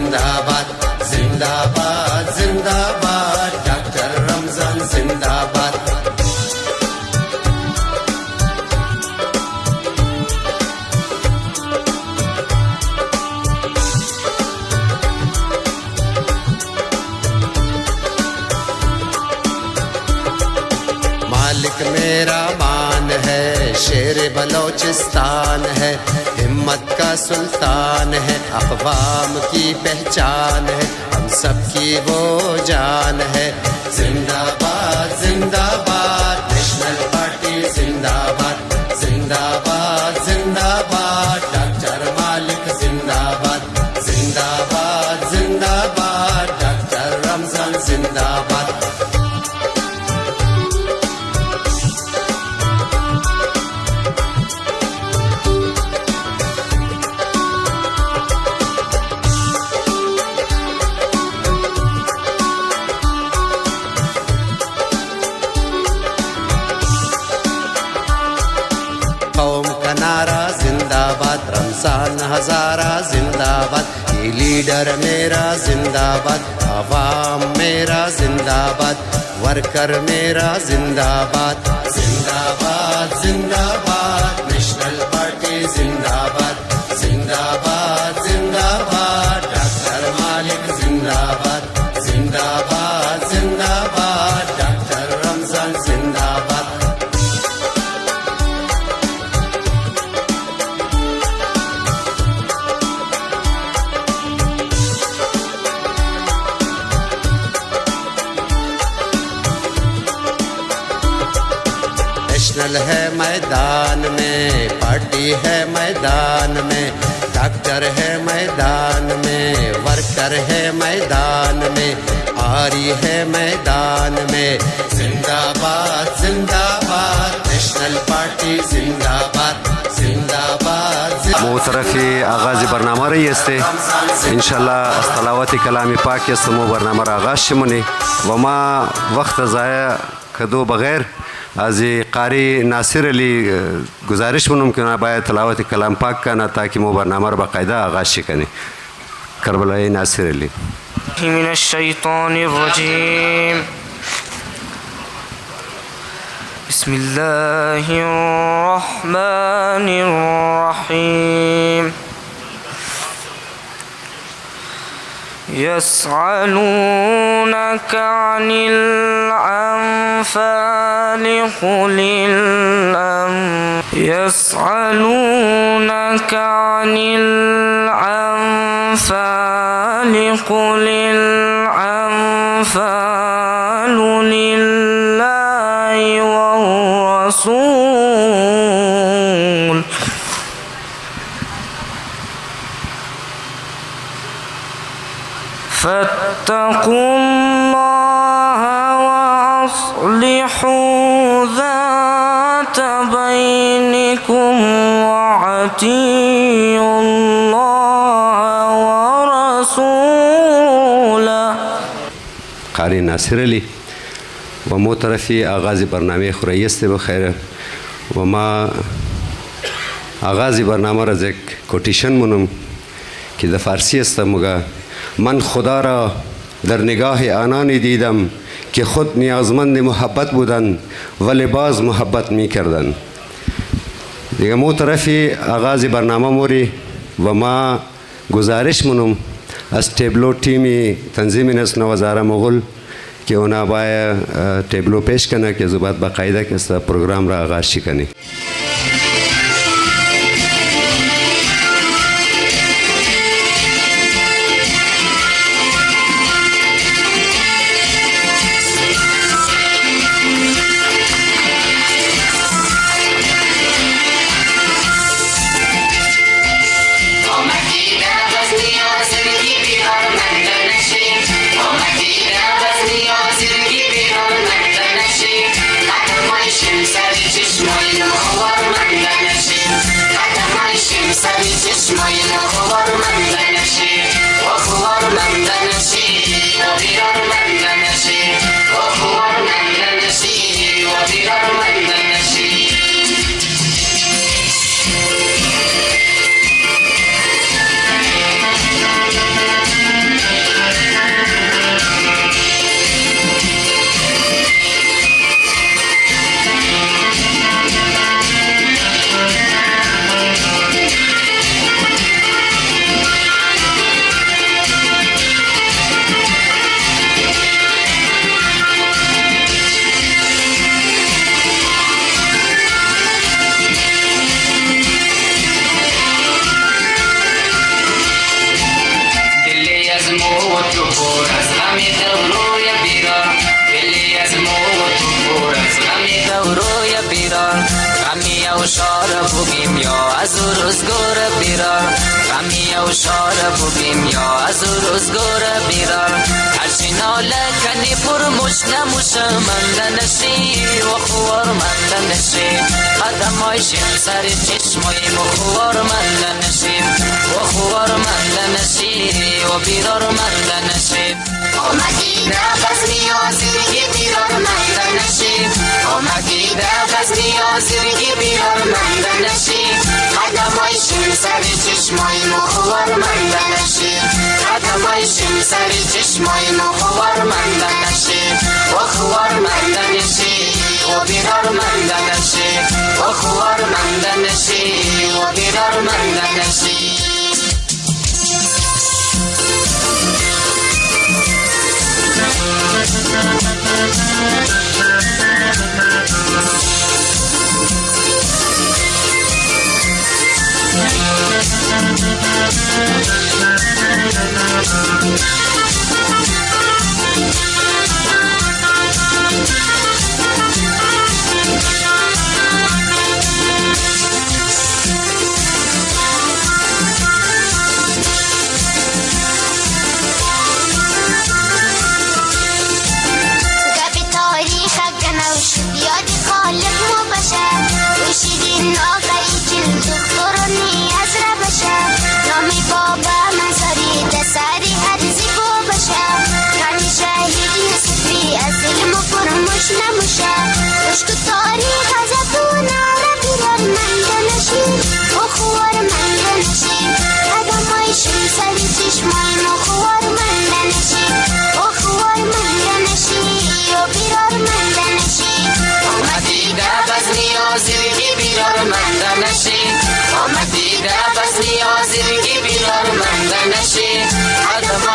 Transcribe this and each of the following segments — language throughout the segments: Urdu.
زندہ باد زندہ باد زندہ باد ڈاکٹر رمضان زندہ باد مالک میرا مان ہے شیر بلوچستان ہے ہمت کا سلطان ہے اقوام کی پہچان ہے ہم سب کی وہ جان ہے زندہ باد نیشنل پارٹی زندہ باد زندہ باد ڈاکٹر مالک زندہ باد ڈاکٹر رمضان زندہ باد قوم کا نعرہ زندہ باد رمضان ہزارہ زندہ باد یہ لیڈر میرا زندہ باد عوام میرا زندہ باد ورکر میرا زندہ باد نیشنل پارٹی زندہ باد ڈاکٹر مالک زندہ باد ڈاکٹر رمضان زندہ باد نیشنل ہے میدان میں پارٹی ہے میدان میں ڈاکٹر ہے میدان میں ورکر ہے میدان میں آری ہے میدان میں زندہ باد نیشنل پارٹی زندہ باد طرفی آغاز برنامه رئی است انشالله از تلاوت کلام پاک است مو برنامه را آغاز شمونی و ما وقت ضایع کدو بغیر از قاری ناصر علی گزارش منم که باید تلاوت کلام پاک کنه تاکہ مو برنامه را باقاعده آغاز شکنی کربلای ناصر علی من الشیطان الرجیم بسم الله الرحمن الرحيم يسألونك عن الأنفال قل الأنفال لله والرسول فاتقوا الله وأصلحوا ذات بينكم وأطيعوا الله ورسوله. قاری ناصر علی و مو طرفی آغاز برنامه خوری است بخیر و ما آغاز برنامه را یک کوتیشن منم که در فارسی است مگه من خدا را در نگاه آنانی دیدم که خود نیازمند محبت بودند ولی باز محبت می کردند. دیگه مو طرفی آغاز برنامه موری و ما گزارش منم از تیبلو تیمی تنظیم نسل وزاره مغل که اونا باید تیبلو پیش کنه که زباد باقاعده که است پروگرام را آغاز شکنی. No بگیم یا از او روزگار بیرار، غمی و شار بگیم یا از او روزگار بیرار. هرچی ناله کنی پر مش نموشه منده نشی و خوار منده نشی، قدم آیشیم سر چشمای مخوار منده نشی و خوار منده نشی و بیرار منده نشی. اومدی در غزنی آزرگی بیرار منده نشی، اومدی در غزنی آزرگی بیرار منده نشی، قدم آیشیم سر چشمای مخوار منده نشی، قدم آیشیم سر چشمای مخوار منده نشی و خوار منده نشی و بیرار منده نشی و خوار منده نشی و بیرار منده نشی.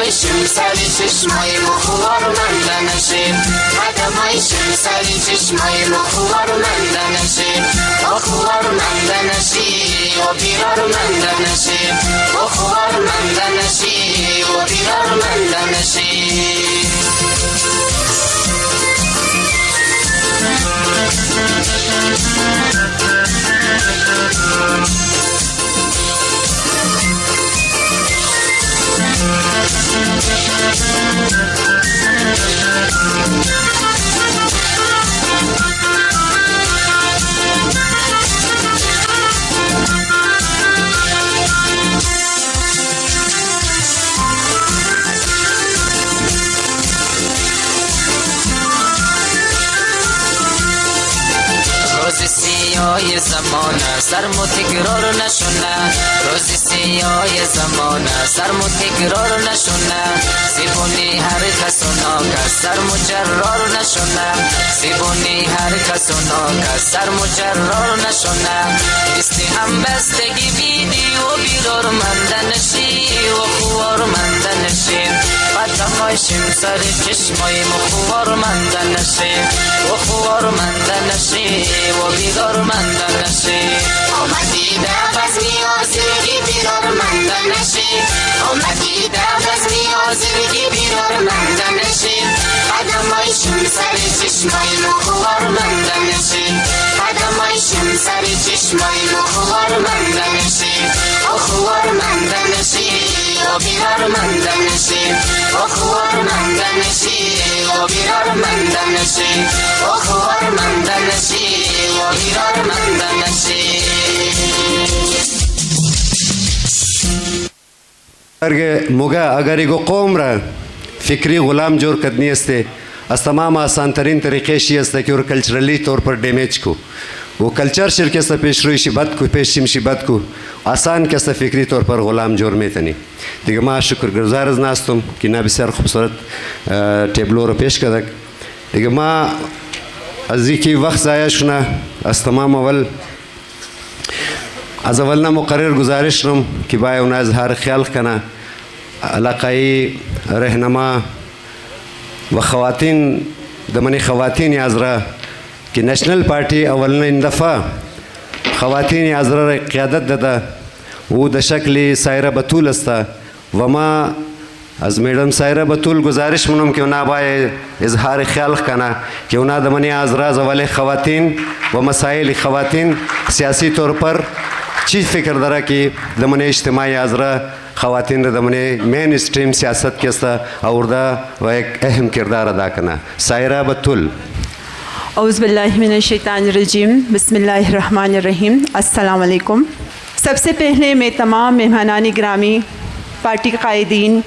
آیشیم سر چشمای مخوار منده نشیم، قدم آیشیم سر چشمای مخوار منده نشیم، مخوار منده نشی و بیرار منده نشیم، مخوار منده نشی و بیرار منده نشیم. سیاه زمانه سرم و تکرار نشونه، روز سیاه زمانه سرم و تکرار نشونه، زیبونی هر کس و ناکس سرم و جرار نشونه، زیبونی هر کس و ناکس سرم و جرار نشونه. بستی هم بستگی بیدی و بیرار منده نشی و خوار منده نشی، قدم آیشیم سر چشمای مخوار منده نشی و خوار منده نشی و بیدار منده نشی. اومدی در غزنی آزرگی بیرار منده نشی، اومدی در غزنی آزرگی بیرار منده نشی، قدم آیشیم سر چشمای مخوار منده نشی، قدم آیشیم سر چشمای مخوار منده نشی و خوار منده نشی و بیرار منده نشی و خوار منده نشی و بیرار منده نشی و خوار منده نشی و بیرار منده نشی. اگر ایگو قوم را فکری غلام جور کرنی استے از تمام آسان ترین طریقے شی است که کلچرلی طور پر ڈیمیج کو وہ کلچر شرکت سے پیش روی شبت کو پیشیم شبت کو آسان کس فکری طور پر غلام جور میتنی دیگه ما شکر گزار از ناستم که اینا بسیار خوبصورت ٹیبلو رو پیش کردک دیگه ما از اینکه وقت ضایع شنا از تمام اولنا مقرر گزارش رم که باید اونا اظهار خیال کنه علاقائی رہنما و خواتین دمنی خواتین ازرا که نیشنل پارٹی اولین دفعہ خواتین ازرا قیادت دادا وہ د شکل سائرہ بطول استا و ما از میڈم سایرہ بطول گزارش منم کہ انہا بائے اظہار خیال کنا کہ انہا دمنی آزراز والے خواتین و مسائل خواتین سیاسی طور پر چیز فکر درہ کی دمنی اجتماعی آزرا خواتین دمنی مین اسٹریم سیاست کیستا اور دا و ایک اہم کردار ادا کنا. سایرہ بطول. اعوذ باللہ من الشیطان الرجیم. بسم اللہ الرحمن الرحیم. السلام علیکم. سب سے پہلے میں تمام مہمانان گرامی، پارٹی قائدین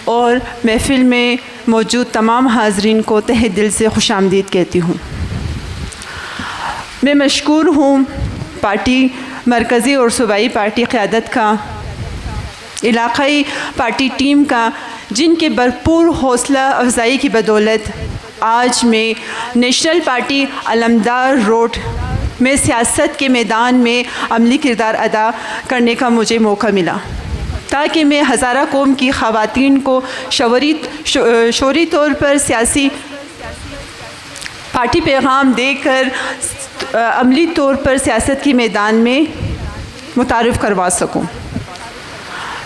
اور محفل میں موجود تمام حاضرین کو تہہ دل سے خوش آمدید کہتی ہوں. میں مشکور ہوں پارٹی مرکزی اور صوبائی پارٹی قیادت کا، علاقائی پارٹی ٹیم کا، جن کے بھرپور حوصلہ افزائی کی بدولت آج میں نیشنل پارٹی علمدار روڈ میں سیاست کے میدان میں عملی کردار ادا کرنے کا مجھے موقع ملا، تاکہ میں ہزارہ قوم کی خواتین کو شعوری طور پر سیاسی پارٹی پیغام دے کر عملی طور پر سیاست کے میدان میں متعارف کروا سکوں.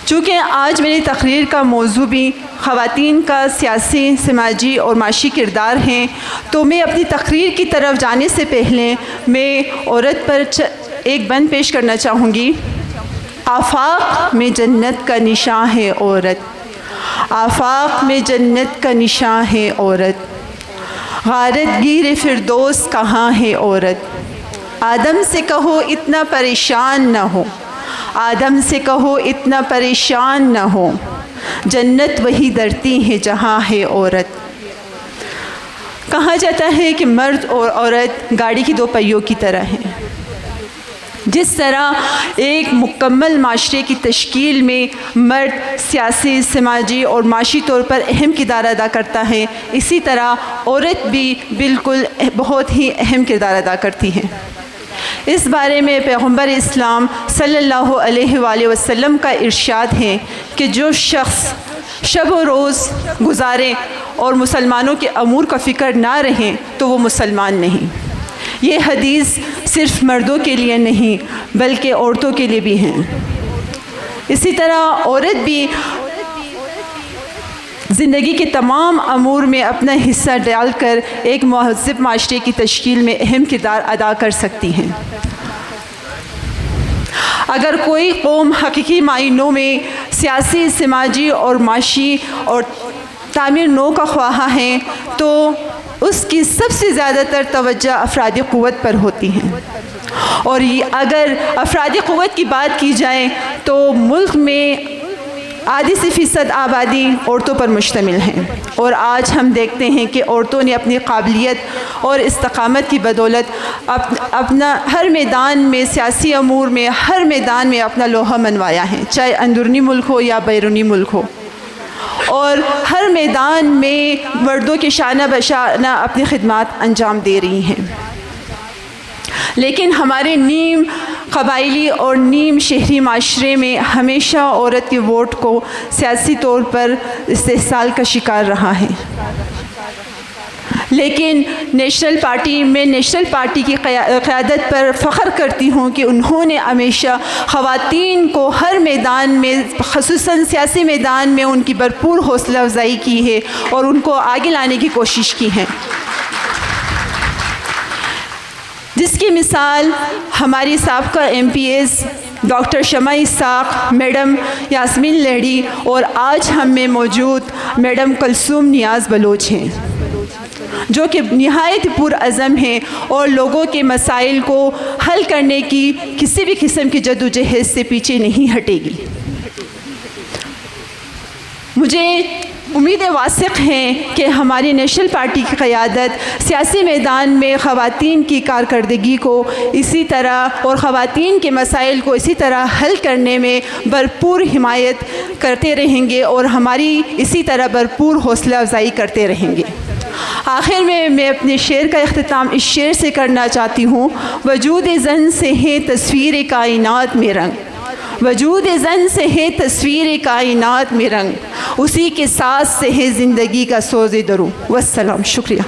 چونکہ آج میری تقریر کا موضوع بھی خواتین کا سیاسی، سماجی اور معاشی کردار ہیں، تو میں اپنی تقریر کی طرف جانے سے پہلے میں عورت پر ایک بند پیش کرنا چاہوں گی. آفاق میں جنت کا نشاں ہے عورت، آفاق میں جنت کا نشاں ہے عورت، غارت گیر فردوس کہاں ہے عورت. آدم سے کہو اتنا پریشان نہ ہو، آدم سے کہو اتنا پریشان نہ ہو، جنت وہی درتی ہے جہاں ہے عورت. کہا جاتا ہے کہ مرد اور عورت گاڑی کی دو پہیوں کی طرح ہیں. جس طرح ایک مکمل معاشرے کی تشکیل میں مرد سیاسی، سماجی اور معاشی طور پر اہم کردار ادا کرتا ہے، اسی طرح عورت بھی بالکل بہت ہی اہم کردار ادا کرتی ہے. اس بارے میں پیغمبر اسلام صلی اللہ علیہ وآلہ وسلم کا ارشاد ہے کہ جو شخص شب و روز گزارے اور مسلمانوں کے امور کا فکر نہ رہیں تو وہ مسلمان نہیں. یہ حدیث صرف مردوں کے لیے نہیں بلکہ عورتوں کے لیے بھی ہیں. اسی طرح عورت بھی زندگی کے تمام امور میں اپنا حصہ ڈال کر ایک مہذب معاشرے کی تشکیل میں اہم کردار ادا کر سکتی ہیں. اگر کوئی قوم حقیقی معنوں میں سیاسی، سماجی اور معاشی اور تعمیر نو کا خواہاں ہے تو اس کی سب سے زیادہ تر توجہ افرادی قوت پر ہوتی ہیں. اور اگر افرادی قوت کی بات کی جائے تو ملک میں 80% آبادی عورتوں پر مشتمل ہیں، اور آج ہم دیکھتے ہیں کہ عورتوں نے اپنی قابلیت اور استقامت کی بدولت اپنا ہر میدان میں، سیاسی امور میں، ہر میدان میں اپنا لوہا منوایا ہے، چاہے اندرونی ملک ہو یا بیرونی ملک ہو، اور ہر میدان میں مردوں کے شانہ بشانہ اپنی خدمات انجام دے رہی ہیں. لیکن ہمارے نیم قبائلی اور نیم شہری معاشرے میں ہمیشہ عورت کے ووٹ کو سیاسی طور پر استحصال کا شکار رہا ہے. لیکن نیشنل پارٹی کی قیادت پر فخر کرتی ہوں کہ انہوں نے ہمیشہ خواتین کو ہر میدان میں، خصوصاً سیاسی میدان میں، ان کی بھرپور حوصلہ افزائی کی ہے اور ان کو آگے لانے کی کوشش کی ہے، جس کی مثال ہماری سابقہ MPs ڈاکٹر شمع اسحاق، میڈم یاسمین لہڑی اور آج ہم میں موجود میڈم کلثوم نیاز بلوچ ہیں، جو کہ نہایت پرعزم ہیں اور لوگوں کے مسائل کو حل کرنے کی کسی بھی قسم کی جدوجہد سے پیچھے نہیں ہٹے گی. مجھے امید واثق ہیں کہ ہماری نیشنل پارٹی کی قیادت سیاسی میدان میں خواتین کی کارکردگی کو اسی طرح اور خواتین کے مسائل کو اسی طرح حل کرنے میں بھرپور حمایت کرتے رہیں گے اور ہماری اسی طرح بھرپور حوصلہ افزائی کرتے رہیں گے. آخر میں اپنے شعر کا اختتام اس شعر سے کرنا چاہتی ہوں: وجود زن سے ہے تصویر کائنات میں رنگ، وجود زن سے ہے تصویر کائنات میں رنگ، اسی کے ساتھ سے ہے زندگی کا سوز درو. والسلام. شکریہ.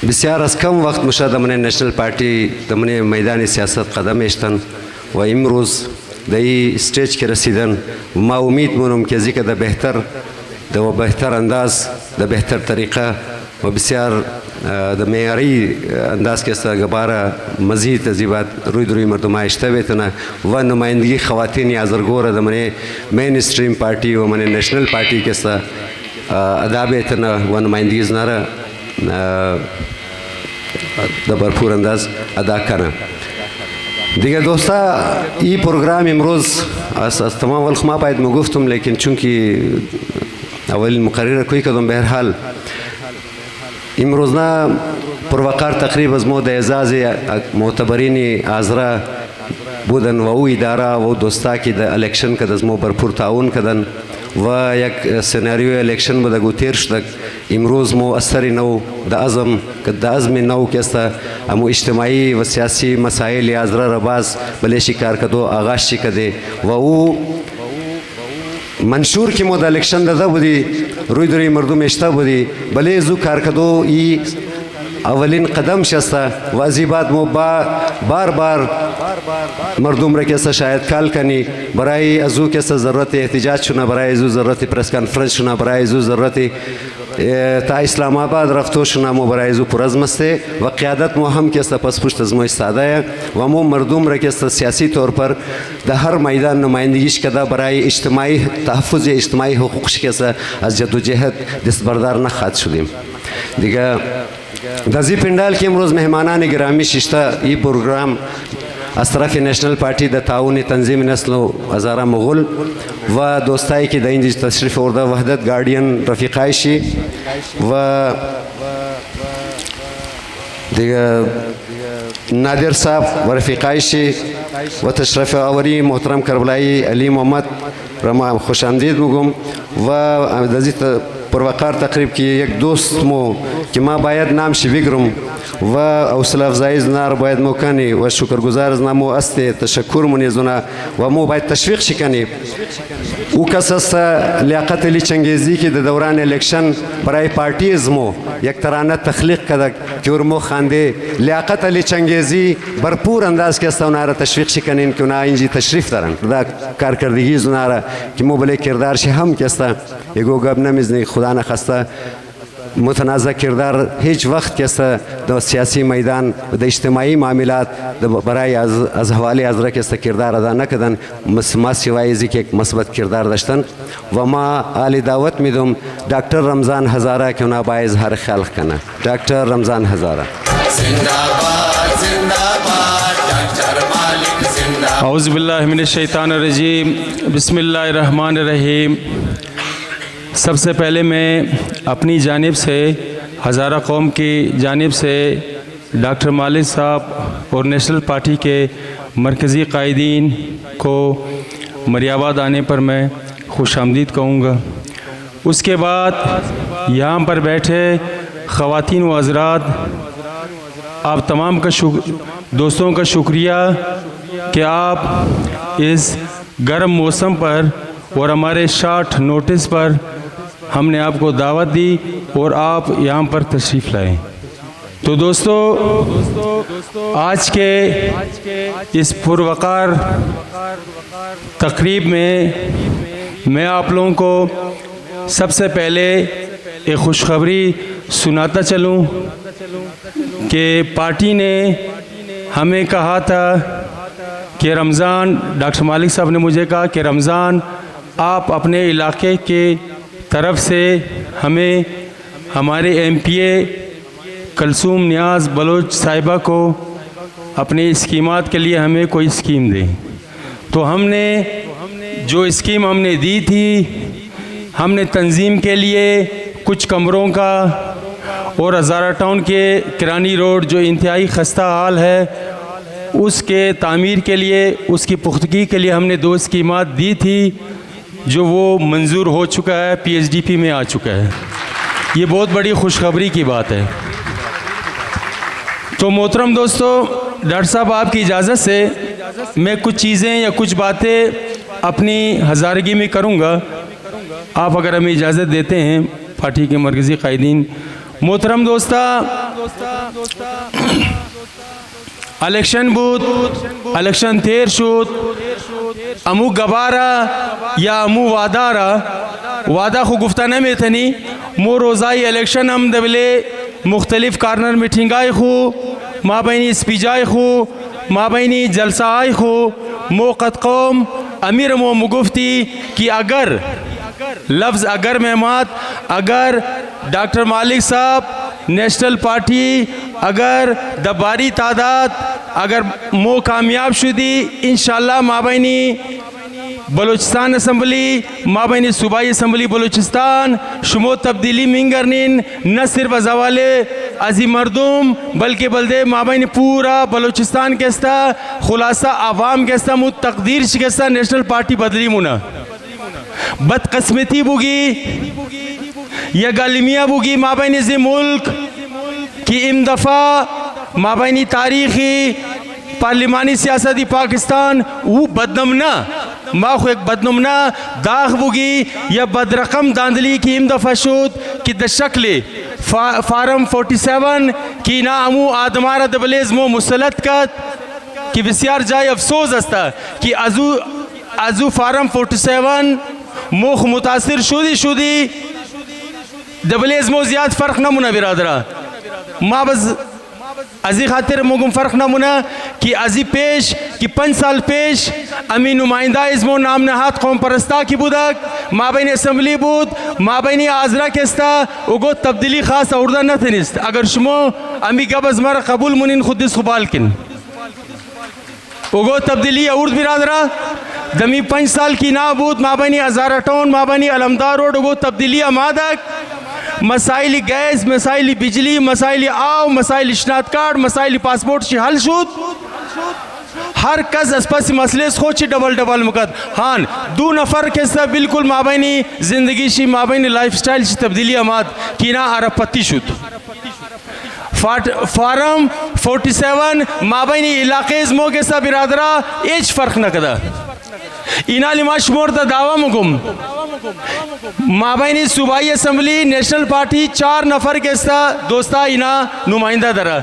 بسیار از کم وقت مشاهده من نشنل پارتی دمن میدان سیاست قدم اشتن و امروز در این استیج که رسیدن ما امید مونم که زیکا در بهتر انداز در بهتر طریقه و بسیار در معیاری انداز که است گبارا مزید تزیبات روی مردم آشته بیتنا و نمایندگی خواتین آزرگور در من مین استریم پارتی و من نشنل پارتی که است ادا بیتنا و نمایندگی زناره در بھرپور انداز ادا کنه. دیگه دوستا این پروگرام امروز از تمام وقت ما باید مگفتم لیکن چونکه اولین مقرره کوی کدوم به هر حال امروز نه پروقار تقریب از مود اعزاز معتبرین آزرا بودن و او اداره و دوستا که در الیکشن کد از مو بھرپور تعاون کدن و یک سناریو الیکشن بود گوتیر شد امروز مو اثری نو د عزم نو که است امو اجتماعی و سیاسی مسائل آزرا رباز بلیشی کار کدو آغاز چی کده و او منشور که مو د الیکشن داده بودی روی مردم اشتا بودی بلی زو کار کدو ای اولین قدم شسته و ازی بعد مو بار مردم را کسا شاید کال کنی برای ازو کسا ضرورت احتجاج شنا برای ازو ضرورت پریس کانفرنس شنا برای ازو ضرورت تا اسلام آباد رفتو شنا مو برای ازو پرزم استه و قیادت مو هم کسا پس پشت از مو استاده و مو مردم را کسا سیاسی طور پر در هر میدان نمایندگیش کده برای اجتماعی تحفظ اجتماعی حقوقش کسا از جدوجهد دستبردار نخواهد شدیم. دیگه در زی پندال که امروز مهمانان گرامی ششتا این پروگرام از طرف نشنل پارتی در تعاون تنظیم نسل و هزاره مغول و دوستایی که در اینجا تشریف آورده وحدت گاردین رفیقایشی و دیگه نادر صاحب و رفیقایشی و تشریف آوری محترم کربلایی علی محمد را ما خوش آمدید میگم و در زی پروقار تقریب که یک دوست مو که ما باید نامش بگیرم و حوصله افزایی زنار باید مو کنی و شکرگزار زنامو است تشکر مونی زنا و مو باید تشویق شکنی او کس است لیاقت علی چنگیزی که در دوران الیکشن برای پارتی ازمو یک ترانه تخلیق کرده که ورمو خانده لیاقت علی چنگیزی بھرپور انداز که است اونها را تشویق شکنین که اونها اینجی تشریف دارن دا کارکردگی زنا را که مو بله کردارش هم که است یگو گب نمیزنی خدا نخواسته متنازع کردار هیچ وقت که در سیاسی میدان و در اجتماعی معاملات برای از حوالی آزرا که کردار ادا نکردن ما سوای ازی که یک مثبت کردار داشتن و ما عالی دعوت میدم دکتر رمضان هزاره که اونا با اظهار خلق کنه. دکتر رمضان هزاره زنداباد زنداباد ڈاکٹر مالک زنداباد. اعوذ باللہ من الشیطان الرجیم بسم اللہ الرحمن الرحیم. سب سے پہلے میں اپنی جانب سے ہزارہ قوم کی جانب سے ڈاکٹر مالک صاحب اور نیشنل پارٹی کے مرکزی قائدین کو مریاباد آنے پر میں خوش آمدید کہوں گا. اس کے بعد یہاں پر بیٹھے خواتین و حضرات آپ تمام کا دوستوں کا شکریہ کہ آپ اس گرم موسم پر اور ہمارے شارٹ نوٹس پر ہم نے آپ کو دعوت دی اور آپ یہاں پر تشریف لائے. تو دوستو آج کے اس پروقار تقریب میں آپ لوگوں کو سب سے پہلے ایک خوشخبری سناتا چلوں کہ پارٹی نے ہمیں کہا تھا کہ رمضان ڈاکٹر مالک صاحب نے مجھے کہا کہ رمضان آپ اپنے علاقے کے طرف سے ہمیں ہمارے ایم پی اے کلثوم نیاز بلوچ صاحبہ کو اپنے اسکیمات کے لیے ہمیں کوئی اسکیم دیں. تو ہم نے جو اسکیم ہم نے دی تھی ہم نے تنظیم کے لیے کچھ کمروں کا اور ہزارہ ٹاؤن کے کرانی روڈ جو انتہائی خستہ حال ہے اس کے تعمیر کے لیے اس کی پختگی کے لیے ہم نے 2 اسکیمات دی تھی جو وہ منظور ہو چکا ہے, پی ایچ ڈی پی میں آ چکا ہے. یہ بہت بڑی خوشخبری کی بات ہے. تو محترم دوستو ڈاکٹر صاحب آپ کی اجازت سے میں کچھ چیزیں یا کچھ باتیں اپنی ہزارگی میں کروں گا, آپ اگر ہمیں اجازت دیتے ہیں پارٹی کے مرکزی قائدین. محترم دوستہ الیکشن بود الیکشن تیر شد امو گبارا یا امو وادارا وعدہ خو گفتہ نمیتنی مو روزائی الیکشن ہم دبلے مختلف کارنر میٹنگائی خو ما بینی اسپیجائی خو ما بینی جلسہ آئی خو موقت قوم امیر مو مگفتی کہ اگر لفظ اگر مہمات اگر ڈاکٹر مالک صاحب نیشنل پارٹی اگر دباری تعداد اگر مو کامیاب شدی انشاءاللہ مابینی بلوچستان اسمبلی مابینی صوبائی اسمبلی بلوچستان شمو تبدیلی منگرنین نہ صرف از حوالے ازی مردم بلکہ بلدے مابینی پورا بلوچستان کیستا خلاصہ عوام کیستا مو تقدیر شکستا نیشنل پارٹی بدلی منا بدقسمتی بوگی یا گالمیہ بوگی مابینی زی ملک کی ام دفعہ مابینی تاریخی پارلیمانی سیاستی پاکستان وہ بدنمنا ما خو ایک بدنمنا داغ بوگی یا بدرقم داندلی کی ام دفعہ شد کہ دا شکل فارم 47 کی نا امو آدمارا دبلیز مو مسلط کت کہ بسیار جائے افسوس استا کہ ازو فارم 47 موخ متاثر شودی دبلیز مو زیاد فرق نمونا برادرہ ما بز ازی خاطر موگم فرق نمونا کہ ازی پیش کہ 5 سال پیش امی نمائندہ ازمو نام نہاد قوم پرستا کی بودک ما بین اسمبلی بود ما بین آزرہ کستا اگو تبدیلی خاص اردہ نہ تنست اگر شمو امی گب از مرا قبول منین خودس خبال کن اگو تبدیلی ارد برادرہ دمی 5 سال کی نا بود ما بینی ہزارہ ٹون ما بینی علمدار روڈ اگو تبدیلی امادک مسائل گیس مسائل بجلی مسائل آو مسائل اشنات کارڈ مسائل پاسپورٹ چی حل شد ہر کس اس پاس مسئلے خوچی ڈبل مقد ہاں 2 نفر کسا بالکل مابینی زندگی شی مابینی لائف سٹائل شی تبدیلی اماد کینا عرب پتی شد فارم 47 مابینی علاقے ازمو کسا برادرہ ایچ فرق نہ کدا اینا لما شمور دا دعویٰ مگم مابینی صوبائی اسمبلی نیشنل پارٹی 4 نفر کستا دوستا اینا نمائندہ درہ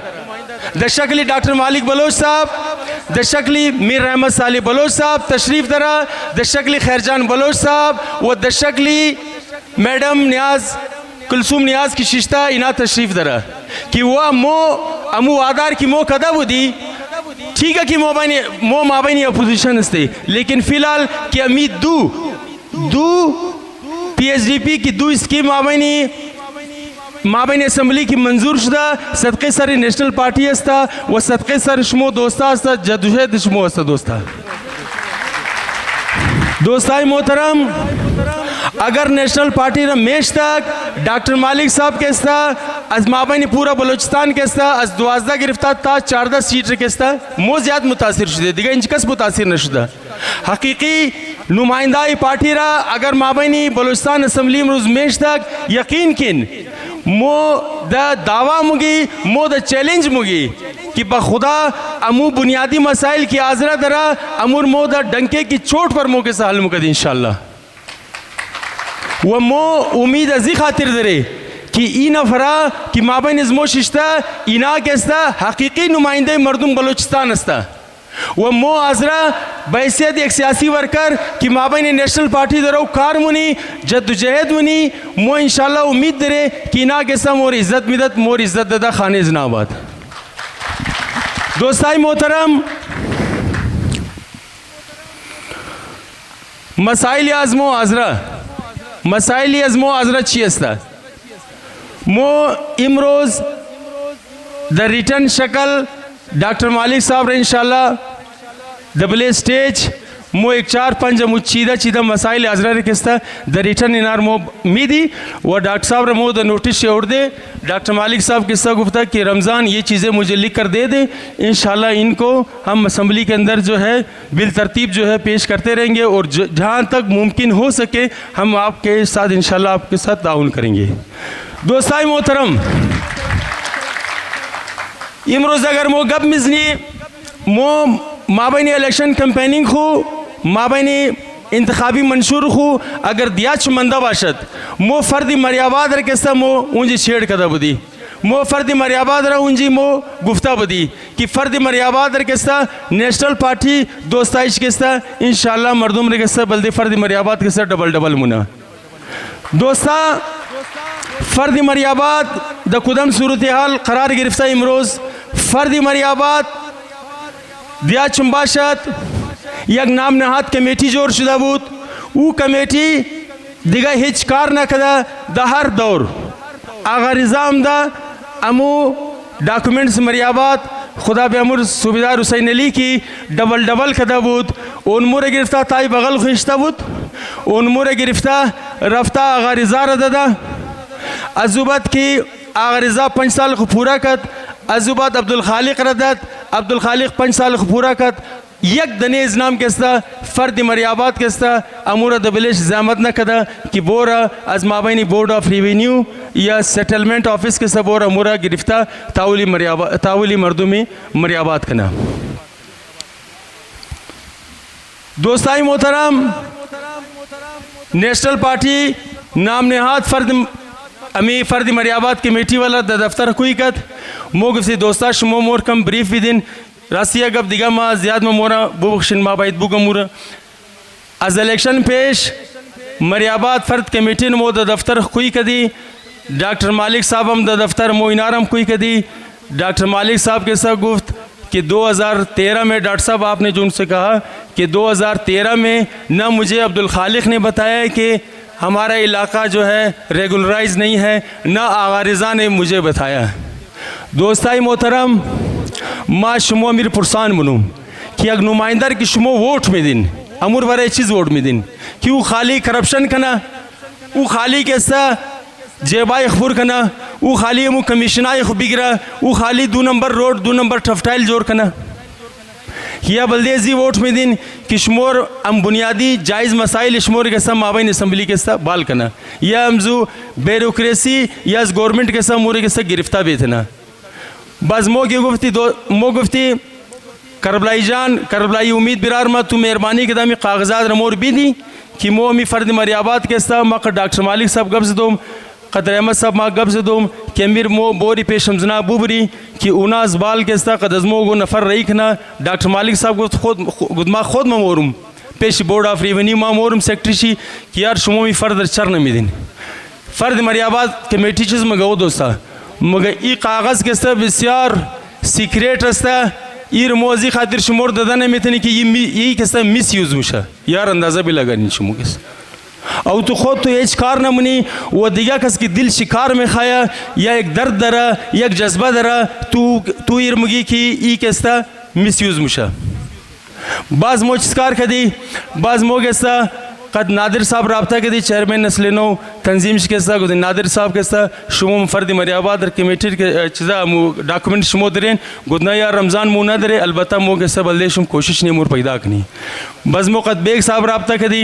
دشکلی ڈاکٹر مالک بلوچ صاحب دشکلی میر رحمت صالح بلوچ صاحب تشریف درہ دشکلی خیرجان بلوچ صاحب و دشکلی میڈم نیاز کلثوم نیاز کی ششتہ اینا تشریف درہ کہ وہ امو آدار کی مو کدا وہ دی ٹھیک ہے کہ مو مابینی اپوزیشن استے لیکن فی الحال کہ امی دو پی ایس ڈی پی کی 2 اسکیم مابینی اسمبلی کی منظور شدہ صدقے سر نیشنل پارٹی استا و صدقے سر شمو دوستا استا جدوجہد شمو استا دوستائی محترم اگر نیشنل پارٹی نے میش تک ڈاکٹر مالک صاحب کہستا از مابینی پورا بلوچستان کہستا از 12 گرفتار تا 14 سیٹ کہستا مو زیاد متاثر شدہ دیگا انچ کس متاثر نہ شدہ حقیقی نمائندائی پارٹی را اگر مابینی بلوچستان اسمبلی مروز میش تک یقین کن مو دا دعویٰ مگی مو دا چیلنج مگی کہ بخدا امو بنیادی مسائل کی آزرہ درہ امور مو دا ڈنکے کی چوٹ پر مو کے سا حل مکد انشاءاللہ و مو امید ازی خاطر درے کہ این افرا کہ مابین ازمو ششتا اینا کستا حقیقی نمائندہ مردم بلوچستان استا و مو آزرہ بحیثیت ایک سیاسی ورکر کہ مابین نیشنل پارٹی درو کار منی جد و جہد منی مو انشاءاللہ امید درے کہ اینا کستا مور عزت مدد مور عزت دادا خانے زناباد دوستائی محترم مسائل ازمو آزرہ چی استا مو امروز در ریٹن شکل ڈاکٹر مالک صاحب رہے انشاءاللہ دبلے سٹیج مو 4-5 مو چیدہ مسائل آزرہ رکھستا در ریٹن انار مو میدی و ڈاکٹر صاحب رہے مو در نوٹس سے اڑ دے ڈاکٹر مالک صاحب قصہ گفتہ کہ رمضان یہ چیزیں مجھے لکھ کر دے دیں انشاءاللہ ان کو ہم اسمبلی کے اندر جو ہے بالترتیب جو ہے پیش کرتے رہیں گے اور جہاں تک ممکن ہو سکے ہم آپ کے ساتھ انشاءاللہ آپ کے ساتھ تعاون کریں گے دوستائی محترم امروز اگر مو گب مزنی مو مابینی الیکشن کمپیننگ خو مابینی انتخابی منشور خو اگر دیاچ مندہ باشد مو فردی مریاباد رکستا مو اونجی چھیڑ کدا بدی مو فرد مریاباد رہوں جی مو گفتہ بدی کہ فرد مریاباد رکستا نیشنل پارٹی دوستائش کستا انشاءاللہ مردم رکستا بلدی فرد مریاباد کستا ڈبل منا دوستا فرد مریاباد دا کدم صورتحال قرار گرفتہ امروز فرد مریاباد دیا چنباشت یک نام نہاد کمیٹی جوڑ شدہ بود او کمیٹی دیگا ہیچ کار نہ کدا دا ہر دور آغا نظام دا امو ڈاکومنٹس مریاباد خدا بے امر صوبیدار حسین علی کی ڈبل کدا بود اون مور گرفتہ تائی بغل خوشتا بود اون مور گرفتہ رفتہ آغا رضا رددا عزوبت کی آغا رضا 5 سال کو پورا کت عزوبت عبدالخالق ردد عبدالخالق 5 سال کو پورا کت یک دنیز نام کستا فرد مریاباد کستا امورا دبلش زحمت نہ کدا کہ بورا از مابینی بورڈ آف ریوینیو یا سیٹلمنٹ آفس کستا بورا امورا گرفتہ تاولی مردمی مریاباد کنا دوستائی محترم نیشنل پارٹی نام نہاد فرد مریاباد کمیٹی والا دفتر کوئی کت موقف سے دوستا شمو مور کم بریف بھی دن راستیہ گب دیگا ما زیاد مورا بوبخشن ما باید بوگا مورا از الیکشن پیش مریاباد فرد کمیٹی نمو دا دفتر کوئی کدی ڈاکٹر مالک صاحب ہم دا دفتر موینارم کوئی کدی ڈاکٹر مالک صاحب کے ساتھ گفت کہ 2013 میں ڈاکٹر صاحب آپ نے جو ان سے کہا کہ 2013 میں نہ مجھے عبدالخالق نے بتایا کہ ہمارا علاقہ جو ہے ریگولرائز نہیں ہے نہ آغا رضا نے مجھے بتایا دوستائی محترم ما شمو امیر پرسان منو کہ اگ نمائندر کی شمو ووٹ میں دن امور ورے چیز ووٹ میں دن کہ وہ خالی کرپشن کنا وہ خالی کیسا جیبائی خبر کنا وہ خالی امو کمیشنائی خبگرہ وہ خالی 2 نمبر روڈ 2 نمبر ٹفٹائل جوڑ کنا یا بلدیزی ووٹ میں دن کہ شمور ام بنیادی جائز مسائل شمور کے ساتھ مابین اسمبلی کے ساتھ بال کنا یا امزو بیروکریسی یا اس گورنمنٹ کے ساتھ مورے کے ساتھ گرفتہ بیتنا بعض مو گفتی کربلائی جان کربلائی امید برار ما تو مہربانی کے دامی کاغذات رمور بھی دی کہ مو امی فرد مریاباد کے ساتھ ما ڈاکٹر مالک صاحب گبز دوم قدر احمد صاحب ما گبز دوم کہ امیر مو بوری پیش ہمزنا بوبری کہ اوناز بال کے ساتھ قدزمو گو نفر رئی کنا ڈاکٹر مالک صاحب گفت ما خود ما مورم پیش بورڈ آف ریونیو ما مورم سیکٹری شی کہ یار شمومی فرد چر نمی دن فرد مریاباد کمیٹی چیز مگو دوستا مگر ای کاغذ کے ساتھ بسیار سیکریٹ رستا ایر موزی خاطر شمور دادانے میں تنی کہ یہ کس طرح مس یوز مشا یار اندازہ بھی لگا نہیں شمو کس او تو خود تو ایچ کار نہ منی وہ دیگا کس کی دل شکار میں کھایا یا ایک درد درا یا ایک جذبہ درا تو ایر مگی کی ای کس طرح مس یوز مشا بعض مو چسکار کھدی بعض مو کس طرح قد نادر صاحب رابطہ کے دی چیئرمین نسلینو تنظیم شکستا گو نادر صاحب کستا شمو فرد مریاباد کمیٹی کے چیزا ڈاکومنٹ شمو درین گودنا یا رمضان مو نہ درے البتہ مو کستا بلدے شم کوشش نہیں مور پیدا کنی بس مو قد بیگ صاحب رابطہ کے دی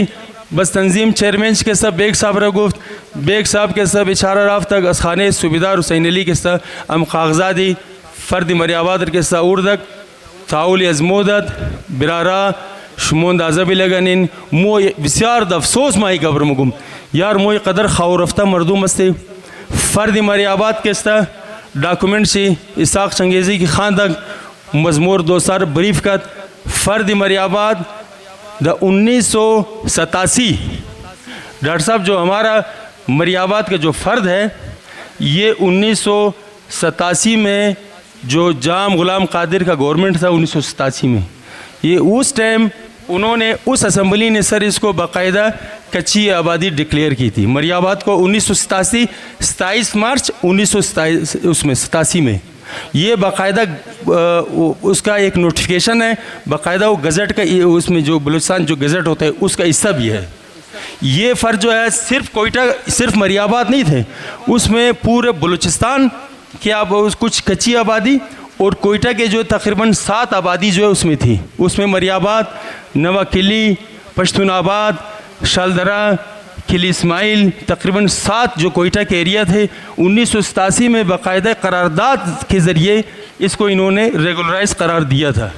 بس تنظیم چیئرمین کستا بیگ صاحب را گفت بیگ صاحب کستا بیچارہ رابطہ اس خانے صوبیدار حسین علی کستا ام کاغذاتی فرد مریاباد کستا اوردک تعاولی ازمودت برارا شمون اندازہ بھی لگنین مو بسیار دا افسوس مائی قبر مگم یار موی قدر خواہ رفتہ مردم استے فرد مریاباد کستا ڈاکومنٹ سی اساق چنگیزی کی خاندق مزمور دوستار بریف کت فرد مریاباد دا 1987 ڈاکٹر صاحب جو ہمارا مریاباد کا جو فرد ہے یہ 1987 میں جو جام غلام قادر کا گورنمنٹ تھا 1987 میں یہ اس ٹائم انہوں نے اس اسمبلی نے سر اس کو باقاعدہ کچی آبادی ڈکلیئر کی تھی مریاباد کو 1987 27 مارچ 1987 میں یہ باقاعدہ اس کا ایک نوٹیفیکیشن ہے باقاعدہ وہ گزٹ کا اس میں جو بلوچستان جو گزٹ ہوتا ہے اس کا حصہ بھی ہے یہ فرد جو ہے صرف کوئٹہ صرف مریاباد نہیں تھے اس میں پورے بلوچستان کی کچھ کچی آبادی اور کوئٹہ کے جو تقریباً 7 آبادی جو ہے اس میں تھی اس میں مریاباد نوا کلی پشتون آباد شالدرہ کلی اسماعیل تقریباً 7 جو کوئٹہ کے ایریا تھے 1987 میں باقاعدہ قرارداد کے ذریعے اس کو انہوں نے ریگولرائز قرار دیا تھا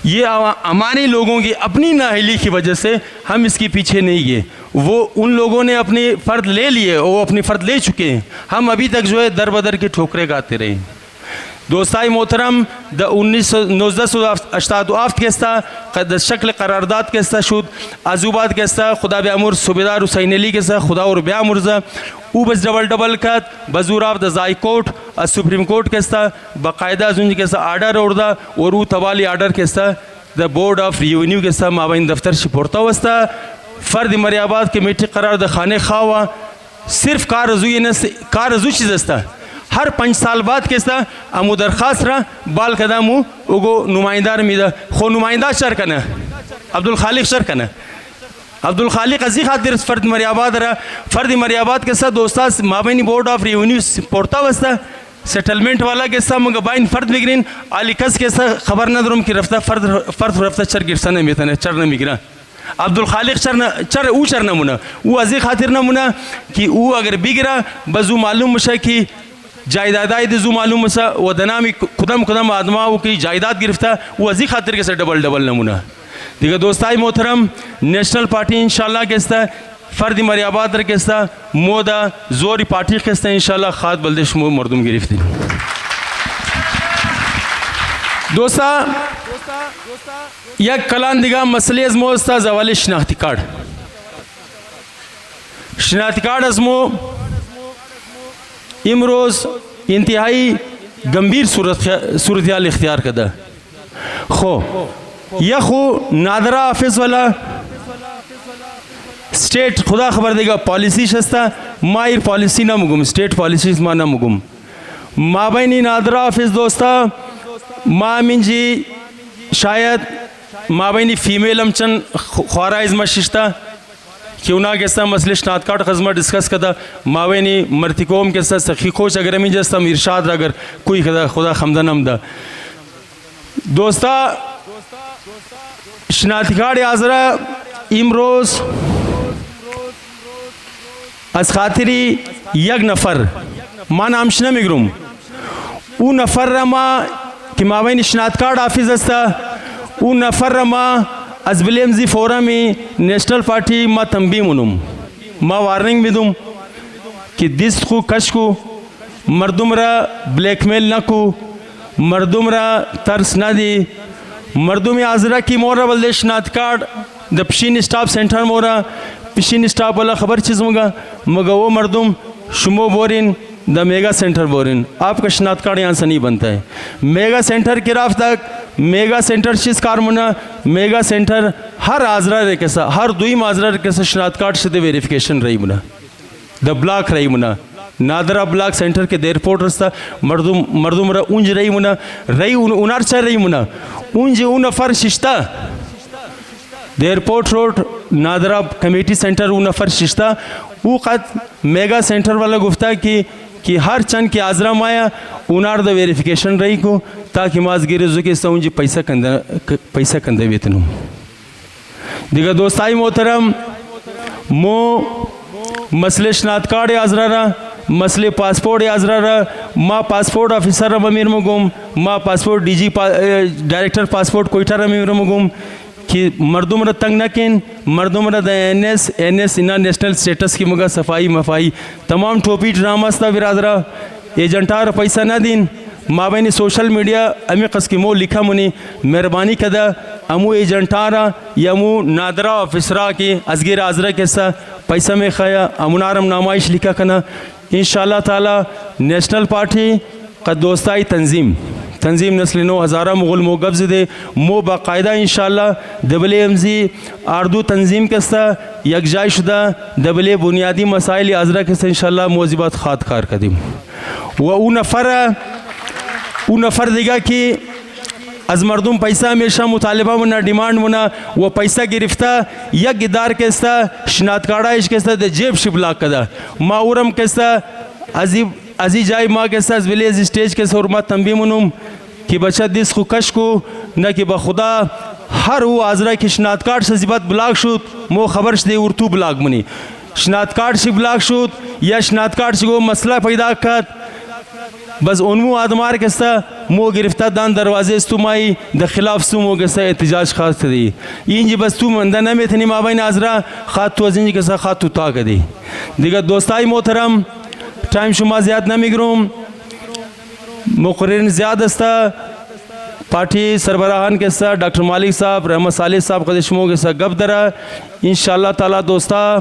یہ ہمارے لوگوں کی اپنی نااہلی کی وجہ سے ہم اس کے پیچھے نہیں گئے وہ ان لوگوں نے اپنے فرد لے لیے، وہ اپنی فرد لے چکے ہیں، ہم ابھی تک جو ہے در بدر کی ٹھوکریں گاتے رہے. دوستای محترم، 1987 کستا شکل قرارداد کستا شد، عزوبات کستا خدا بیامور صوبیدار حسین علی کستا خدا اور بیامرزا او بس ڈبل کت بزور آف دا زائی کورٹ سپریم کورٹ کستا باقاعدہ زنج کستا آرڈر اوردا اور او توالی آرڈر کستا دا بورڈ آف ریونیو کستا مابین دفتر شپورتا وستا فرد مریاباد کمیٹی قرار دا خانے خواہ صرف کار ازو چیز استا ہر 5 سال بعد کستا امو درخواست را بال قدامو اگو نمائندار میدا خو نمائندہ شر کنا عبدالخالق شر کنا عبدالخالق ازی خاطر فرد مریاباد را فرد مریاباد کستا دوستا مابینی بورڈ آف ریونیو پورتا وستا سیٹلمنٹ والا کستا مگا بائن فرد بگرین آلی کس کستا خبر ندرم کی رفتہ فرد رفتہ چر گرسا نمیتانے چر نمیگران عبدالخالق چر نمونا او ازی خاطر نمونا کہ او اگر بگرا بزو معلوم مشا کہ جائیدادائی دزو معلوم مسا و دنامی قدم آدماؤں کی جائیداد گرفتا وہ ازی خاطر کے ساتھ ڈبل نمونہ دیکھا دوستائی محترم نیشنل پارٹی انشاءاللہ کستا فردی مریاباد کستا مودا زوری پارٹی کستا انشاءاللہ خاد بلدش مردم گرفتی. دوستا یک کلان دیگا مسئلے از موستا زوال شناختی کارڈ از مو امروز انتہائی گمبیر صورتحال اختیار کردہ یا خو نادرہ آفیس والا سٹیٹ خدا خبر دے گا پالیسی شستا مائر پالیسی نہ مگم سٹیٹ پالیسیز ما نہ مگم ما بینی نادرہ آفیس دوستا ما من جی شاید ما بینی فیمیل امچن خوارائز مششتا کیوں نہ کستا مسئلہ شناخت کارڈ خزمہ ڈسکس کدا ماوینی مرتکوم کستا سخی خوش اگر ہمیں جستا ارشاد اگر کوئی خدا خمدن امدہ دوستا شناخت کارڈ آزرہ امروز از خاطری یک نفر ما نامشنہ مگرم او نفر رما کہ ماوینی شناخت کارڈ آفیز استا او نفر رما از بلیمزی فورمی نیشنل پارٹی ما تنبیہ منم ما وارننگ بدم کہ دست کو کش کو مردم را بلیک میل نہ کو مردم را ترس نہ دی مردم آزرہ کی مورا بلدے شناخت کارڈ دا پشین اسٹاپ سینٹر مورا پشین اسٹاپ والا خبر چیز مگا وہ مردم شمو بورین دا میگا سینٹر بورین آپ کا شناخت کارڈ یہاں سے نہیں بنتا ہے میگا سینٹر کی راف تک میگا سینٹر چیز کار منا میگا سینٹر ہر آزرہ رہے کیسا ہر دوئی آزرہ رہے کیسا شناخت کارڈ سے دے ویریفیکیشن رہی منا دا بلاک رہی منا نادرہ بلاک سینٹر کے دیر پورٹ رستا مردم را اونج رہی منا رہی انار چاہ رہی منا اونج اون نفر ششتا دیر port road Nadira committee centre اون نفر ششتا وہ قد میگا سینٹر والا گفتہ کہ ہر چند کی آزرہ مایا انار دا ویریفیکیشن رہی کو تاکہ ماز گیرزو کے ساؤں جی پیسہ کندے بیتنوں دیکھا دوستائی محترم مو مسئلہ شناخت کارڈ آزرہ رہا مسئلہ پاسپورٹ آزرہ رہا ما پاسپورٹ آفیسر رہا میر مگم ما passport D G director passport Quetta رہا میر مگم کہ مردم را تنگ نکن مردم را دا این ایس انہا نیشنل سٹیٹس کی مگا صفائی مفائی تمام ٹوپی ڈرامہ ستا برادرہ ایجنٹار پیسہ نہ دین مابینی سوشل میڈیا امی قس کی مو لکھا منی مہربانی کدا امو ایجنٹارا یا امو نادرہ آفیسرہ کی ازگیر آزرہ کیسا پیسہ میں خوایا امونارم نامائش لکھا کنا انشاءاللہ تعالی نیشنل پارٹی قد دوستائی تنظیم نسل 9000 مغل مو قبض دے مو باقاعدہ انشاءاللہ دبلے امزی آردو تنظیم کستا یک جائے شدہ دبلے بنیادی مسائل آزرہ کستا انشاءاللہ موزیبات خواہد کار قدیم و او نفر دیگا کہ از مردم پیسہ ہمیشہ مطالبہ منا ڈیمانڈ منا وہ پیسہ گرفتہ یک ادار کستا شناخت کارڈ ایش کستا دے جیب شبلاک کدا ما اورم کستا ازی جائی ماں کستا از ویلیز اسٹیج کستا اور ما تنبیہ منم کہ بچہ دس خو کش کو نہ کہ بخدا ہر وہ آزرہ کی شناخت کارڈ سے زبات بلاک شد مو خبر شدے ارتو بلاک منی شناخت کارڈ سے بلاک شد یا شناخت کارڈ سے وہ مسئلہ پیدا کت بس انمو آدمار کسا مو گرفتہ دان دروازے استمائی دا خلاف سومو کسا احتجاج خاص دی این جی بس تو مندہ نمی تھنی مابین آزرا خات تو ازین جی کسا خات تو تاک دی دیگر دوستائی محترم ٹائم شما زیاد نمی گروم مقررین زیاد استا پارٹی سربراہان کے ساتھ ڈاکٹر مالک صاحب رحمت صالح صاحب قدشموں کے ساتھ گپ درہ انشاءاللہ تعالیٰ دوستا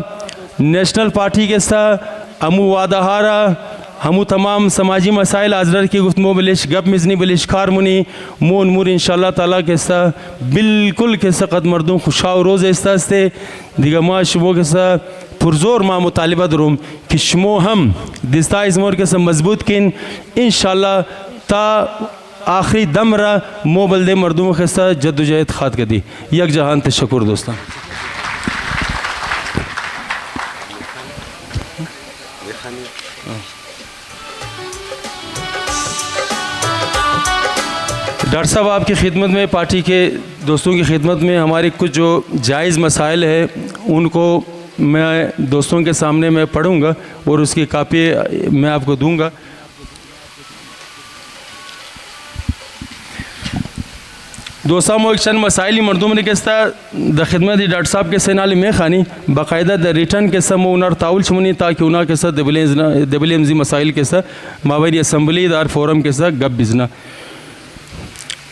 نیشنل پارٹی کے ساتھ ہمو وعدہ ہارا ہمو تمام سماجی مسائل حضرت کی گفتگو بلش گپ مزنی بلش کار منی مون مور انشاءاللہ تعالیٰ کے ساتھ بالکل کے ساتھ قد مردوں خوشاو روز ایستا ہستے دیگا ما شبو کے ساتھ پرزور ما مطالبہ دروم کہ شمو ہم دستا ازمور کے ساتھ مضبوط کن انشاءاللہ تا آخری دم را مو بلدے مردوں کے ساتھ جد و جہد خات کر دی یک جہان تشکر دوستان ڈاکٹر صاحب آپ کی خدمت میں پارٹی کے دوستوں کی خدمت میں ہمارے کچھ جو جائز مسائل ہے ان کو میں دوستوں کے سامنے میں پڑھوں گا اور اس کی کاپی میں آپ کو دوں گا دوستان مو ایک چند مسائلی مردم نے کستا دا خدمت ڈاکٹر صاحب کے سینالی میں خانی باقاعدہ دا ریٹرن کے سا مو انار تاول چمونی تاکہ انہا کے سا دبلی امزی مسائل کے سا مابینی اسمبلی دار فورم کے سا گپ بزنا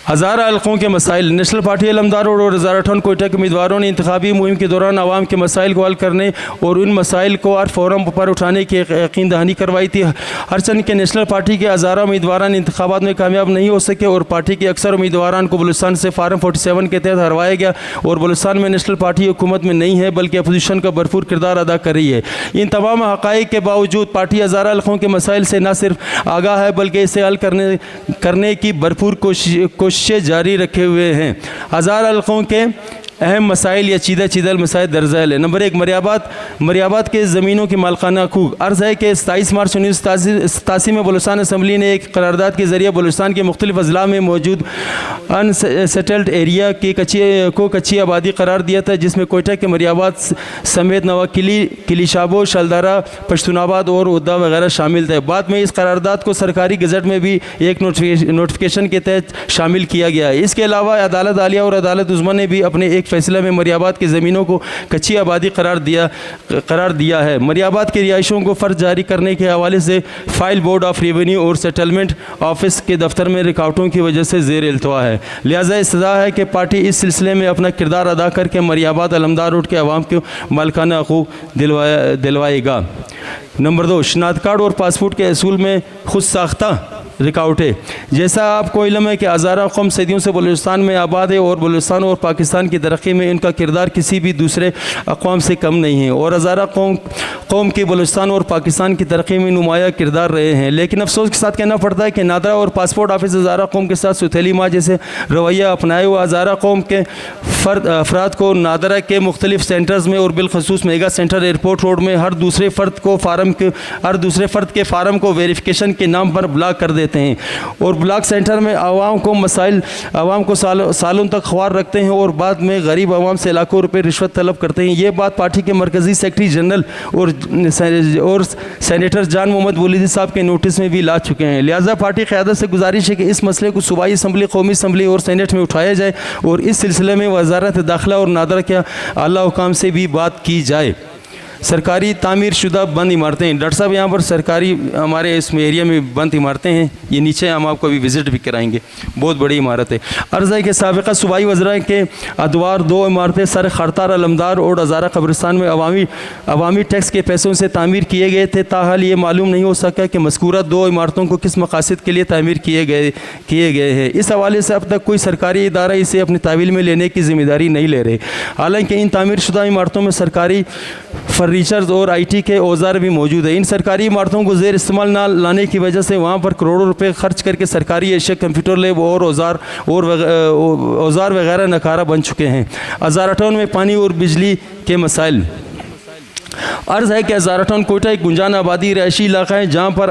ہزارہ حلقوں کے مسائل نیشنل پارٹی علمدار اور ہزارہ ٹھن کوئٹہ کے امیدواروں نے انتخابی مہم کے دوران عوام کے مسائل کو حل کرنے اور ان مسائل کو ہر فورم پر اٹھانے کی یقین دہانی کروائی تھی ہرچند کے نیشنل پارٹی کے ہزارہ امیدواران انتخابات میں کامیاب نہیں ہو سکے اور پارٹی کے اکثر امیدواران کو بلوچستان سے فارم 47 کے تحت ہروایا گیا اور بلوچستان میں نیشنل پارٹی حکومت میں نہیں ہے بلکہ اپوزیشن کا بھرپور کردار ادا کر رہی ہے ان تمام حقائق کے باوجود پارٹی ہزارہ حلقوں کے مسائل سے نہ صرف آگاہ ہے بلکہ اسے حل کرنے کی بھرپور کوششیں جاری رکھے ہوئے ہیں ہزارہ حلقوں کے اہم مسائل یا چیدہ مسائل درزیل ہے نمبر 1 مریاباد کے زمینوں کی مالکانہ حقوق عرض ہے کہ 27 مارچ 1987 میں بلوچستان اسمبلی نے ایک قرارداد کے ذریعے بلوچستان کے مختلف اضلاع میں موجود ان سیٹلڈ ایریا کی کچی آبادی قرار دیا تھا جس میں کوئٹہ کے مریاباد سمیت نواکلی کلی شابو شلدارہ پشتون آباد اور ادا وغیرہ شامل تھے بعد میں اس قرارداد کو سرکاری گزٹ میں بھی ایک نوٹیفیکیشن کے تحت شامل کیا گیا اس کے علاوہ عدالت عالیہ اور عدالت عظمیٰ نے بھی اپنے ایک فیصلہ میں مریاباد کی زمینوں کو کچی آبادی قرار دیا ہے مریاباد کے رہائشوں کو فرض جاری کرنے کے حوالے سے فائل بورڈ آف ریونیو اور سیٹلمنٹ آفس کے دفتر میں رکاوٹوں کی وجہ سے زیر التوا ہے لہذا استدعا ہے کہ پارٹی اس سلسلے میں اپنا کردار ادا کر کے مریاباد علمدار روڈ کے عوام کو مالکانہ حقوق دلوائے گا نمبر 2 شناخت کارڈ اور پاسپورٹ کے اصول میں خود ساختہ رکاوٹیں جیسا آپ کو علم ہے کہ ہزارہ قوم صدیوں سے بلوچستان میں آباد ہے اور بلوچستان اور پاکستان کی ترقی میں ان کا کردار کسی بھی دوسرے اقوام سے کم نہیں ہے اور ہزارہ قوم کی بلوچستان اور پاکستان کی ترقی میں نمایاں کردار رہے ہیں لیکن افسوس کے ساتھ کہنا پڑتا ہے کہ نادرا اور پاسپورٹ آفس ہزارہ قوم کے ساتھ سوتیلی ماں جیسے رویہ اپنائے ہوئے ہزارہ قوم کے افراد کو نادرا کے مختلف سینٹرز میں اور بالخصوص میگا سینٹر ایئرپورٹ روڈ میں ہر دوسرے فرد کے فارم کو ویریفیکیشن کے نام پر بلاک کر دیتے ہیں اور بلاک سینٹر میں عوام کو سالوں تک خوار رکھتے ہیں اور بعد میں غریب عوام سے لاکھوں روپے رشوت طلب کرتے ہیں یہ بات پارٹی کے مرکزی سیکرٹری جنرل اور سینیٹر جان محمد بولیدی صاحب کے نوٹس میں بھی لا چکے ہیں لہٰذا پارٹی قیادت سے گزارش ہے کہ اس مسئلے کو صوبائی اسمبلی قومی اسمبلی اور سینیٹ میں اٹھایا جائے اور اس سلسلے میں وزارت داخلہ اور نادرا کے اعلیٰ حکام سے بھی بات کی جائے سرکاری تعمیر شدہ بند عمارتیں ڈاکٹر صاحب یہاں پر سرکاری ہمارے اس ایریا میں بند عمارتیں ہیں یہ نیچے ہم آپ کو ابھی وزٹ بھی کرائیں گے بہت بڑی عمارت ہے عرض ہے کہ سابقہ صوبائی وزراء کے ادوار 2 عمارتیں سر خرطار علمدار اور ہزارہ قبرستان میں عوامی ٹیکس کے پیسوں سے تعمیر کیے گئے تھے تاحال یہ معلوم نہیں ہو سکا کہ مذکورہ 2 عمارتوں کو کس مقاصد کے لیے تعمیر کیے گئے ہیں اس حوالے سے اب تک کوئی سرکاری ادارہ اسے اپنی تحویل میں لینے کی ذمہ داری نہیں لے رہے حالانکہ ان تعمیر شدہ عمارتوں میں سرکاری فرنیچرز اور آئی ٹی کے اوزار بھی موجود ہیں ان سرکاری عمارتوں کو زیر استعمال نہ لانے کی وجہ سے وہاں پر کروڑوں روپے خرچ کر کے سرکاری اشیاء کمپیوٹر لیب اور اوزار وغیرہ نکارہ بن چکے ہیں ہزارہ ٹاؤن میں پانی اور بجلی کے مسائل عرض ہے کہ ہزارہ ٹاؤن کوئٹہ ایک گنجان آبادی رہائشی علاقہ ہے جہاں پر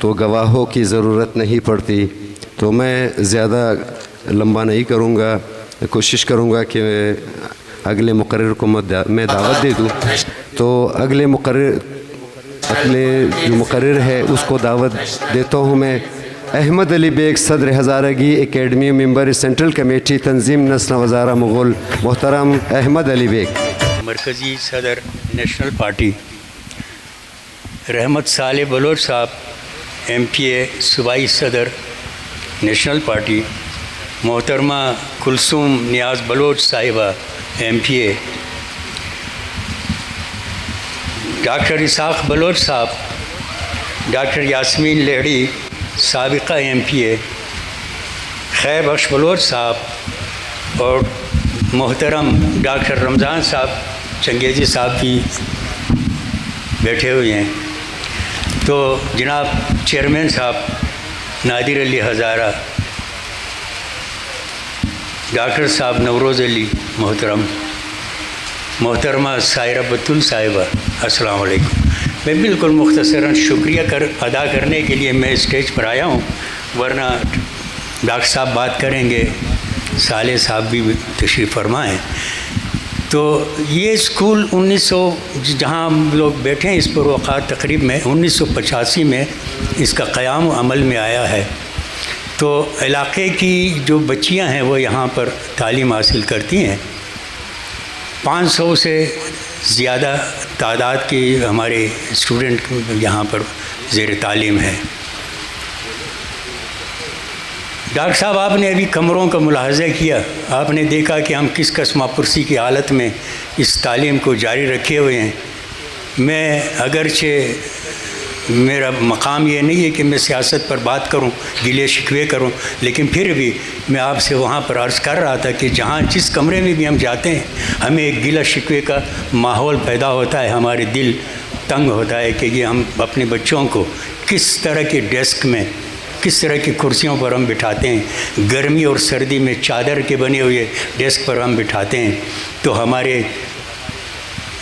تو گواہوں کی ضرورت نہیں پڑتی. تو میں زیادہ لمبا نہیں کروں گا, کوشش کروں گا کہ اگلے مقرر کو میں دعوت دے دوں. تو اگلے جو مقرر ہے اس کو دعوت دیتا ہوں میں. احمد علی بیگ, صدر ہزارگی اکیڈمی, ممبر سینٹرل کمیٹی تنظیم نسل وزارہ مغل. محترم احمد علی بیگ. مرکزی صدر نیشنل پارٹی رحمت صالح بلوچ صاحب, ایم پی اے صوبائی صدر نیشنل پارٹی. محترمہ کلثوم نیاز بلوچ صاحبہ, ایم پی اے. ڈاکٹر اسحاق بلوچ صاحب, ڈاکٹر یاسمین لہڑی, سابقہ ایم پی اے. خیر بخش بلوچ صاحب اور محترم ڈاکٹر رمضان صاحب چنگیزی صاحب بھی بیٹھے ہوئے ہیں. تو جناب چیئرمین صاحب نادر علی ہزارہ, ڈاکٹر صاحب نوروز علی محترم, محترمہ سائرہ بتول صاحبہ, السلام علیکم. میں بالکل مختصراً شکریہ ادا کرنے کے لیے میں اسٹیج پر آیا ہوں, ورنہ ڈاکٹر صاحب بات کریں گے, صالح صاحب بھی تشریف فرما ہیں. تو یہ اسکول 1900 جہاں ہم لوگ بیٹھے ہیں اس پر وقات تقریب میں 1985 میں اس کا قیام عمل میں آیا ہے. تو علاقے کی جو بچیاں ہیں وہ یہاں پر تعلیم حاصل کرتی ہیں. 500 سے زیادہ تعداد کی ہمارے اسٹوڈنٹ یہاں پر زیر تعلیم ہے. ڈاکٹر صاحب, آپ نے ابھی کمروں کا ملاحظہ کیا, آپ نے دیکھا کہ ہم کس قسمہ پرسی کی حالت میں اس تعلیم کو جاری رکھے ہوئے ہیں. میں اگرچہ میرا مقام یہ نہیں ہے کہ میں سیاست پر بات کروں, گلے شکوے کروں, لیکن پھر بھی میں آپ سے وہاں پر عرض کر رہا تھا کہ جہاں جس کمرے میں بھی ہم جاتے ہیں ہمیں ایک گلہ شکوے کا ماحول پیدا ہوتا ہے, ہمارے دل تنگ ہوتا ہے کہ یہ ہم اپنے بچوں کو کس طرح کے ڈیسک میں, کس طرح کی کرسیوں پر ہم بٹھاتے ہیں. گرمی اور سردی میں چادر کے بنے ہوئے ڈیسک پر ہم بٹھاتے ہیں. تو ہمارے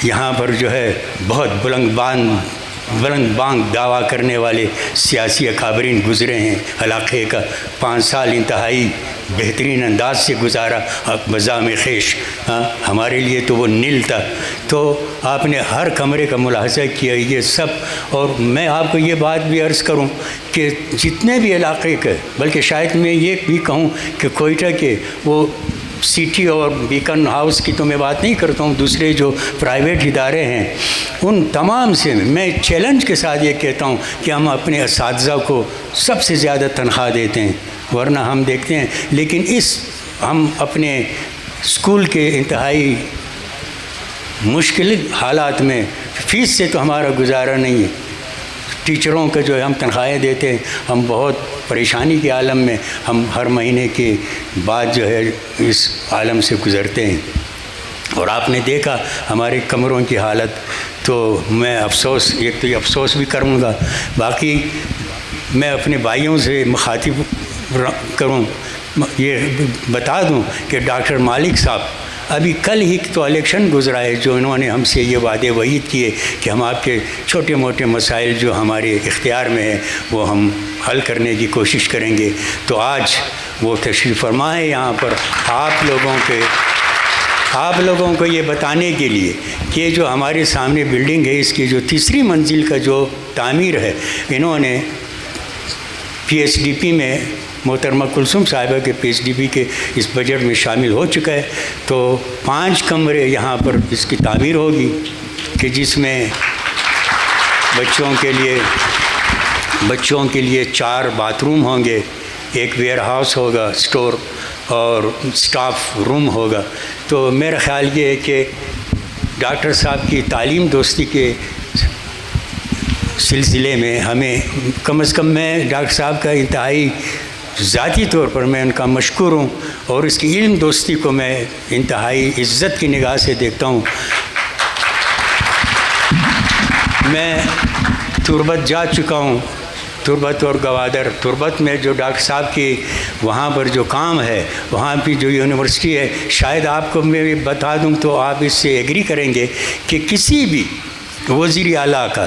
یہاں پر جو ہے بہت بلند بانگ دعویٰ کرنے والے سیاسی اکابرین گزرے ہیں. علاقے کا 5 سال انتہائی بہترین انداز سے گزارا بزام خیش. ہمارے لیے تو وہ نیل تھا. تو آپ نے ہر کمرے کا ملاحظہ کیا یہ سب. اور میں آپ کو یہ بات بھی عرض کروں کہ جتنے بھی علاقے کے, بلکہ شاید میں یہ بھی کہوں کہ کوئٹہ کے وہ سٹی اور بیکن ہاؤس کی تو میں بات نہیں کرتا ہوں, دوسرے جو پرائیویٹ ادارے ہیں ان تمام سے میں چیلنج کے ساتھ یہ کہتا ہوں کہ ہم اپنے اساتذہ کو سب سے زیادہ تنخواہ دیتے ہیں, ورنہ ہم دیکھتے ہیں. لیکن ہم اپنے اسکول کے انتہائی مشکل حالات میں فیس سے تو ہمارا گزارا نہیں ہے. ٹیچروں کا جو ہے ہم تنخواہیں دیتے ہیں, ہم بہت پریشانی کے عالم میں ہم ہر مہینے کے بعد جو ہے اس عالم سے گزرتے ہیں. اور آپ نے دیکھا ہمارے کمروں کی حالت. تو میں ایک تو یہ افسوس بھی کروں گا, باقی میں اپنے بھائیوں سے مخاطب کروں, یہ بتا دوں کہ ڈاکٹر مالک صاحب ابھی کل ہی تو الیکشن گزرا ہے, جو انہوں نے ہم سے یہ وعدے وعید کیے کہ ہم آپ کے چھوٹے موٹے مسائل جو ہمارے اختیار میں ہیں وہ ہم حل کرنے کی کوشش کریں گے. تو آج وہ تشریف فرما ہے یہاں پر آپ لوگوں کو یہ بتانے کے لیے کہ جو ہمارے سامنے بلڈنگ ہے اس کی جو 3ری منزل کا جو تعمیر ہے انہوں نے پی ایچ ڈی پی میں, محترمہ کلثوم صاحبہ کے پی ایچ ڈی پی کے اس بجٹ میں شامل ہو چکا ہے. تو 5 کمرے یہاں پر اس کی تعمیر ہوگی کہ جس میں بچوں کے لیے 4 باتھ روم ہوں گے, ایک ویئر ہاؤس ہوگا, اسٹور اور اسٹاف روم ہوگا. تو میرا خیال یہ ہے کہ ڈاکٹر صاحب کی تعلیم دوستی کے سلسلے میں ہمیں کم از کم, میں ڈاکٹر صاحب کا انتہائی ذاتی طور پر میں ان کا مشکور ہوں, اور اس کی علم دوستی کو میں انتہائی عزت کی نگاہ سے دیکھتا ہوں. میں تربت جا چکا ہوں, تربت اور گوادر. تربت میں جو ڈاکٹر صاحب کی وہاں پر جو کام ہے, وہاں کی جو یونیورسٹی ہے, شاید آپ کو میں بتا دوں تو آپ اس سے ایگری کریں گے کہ کسی بھی وزیر اعلیٰ کا,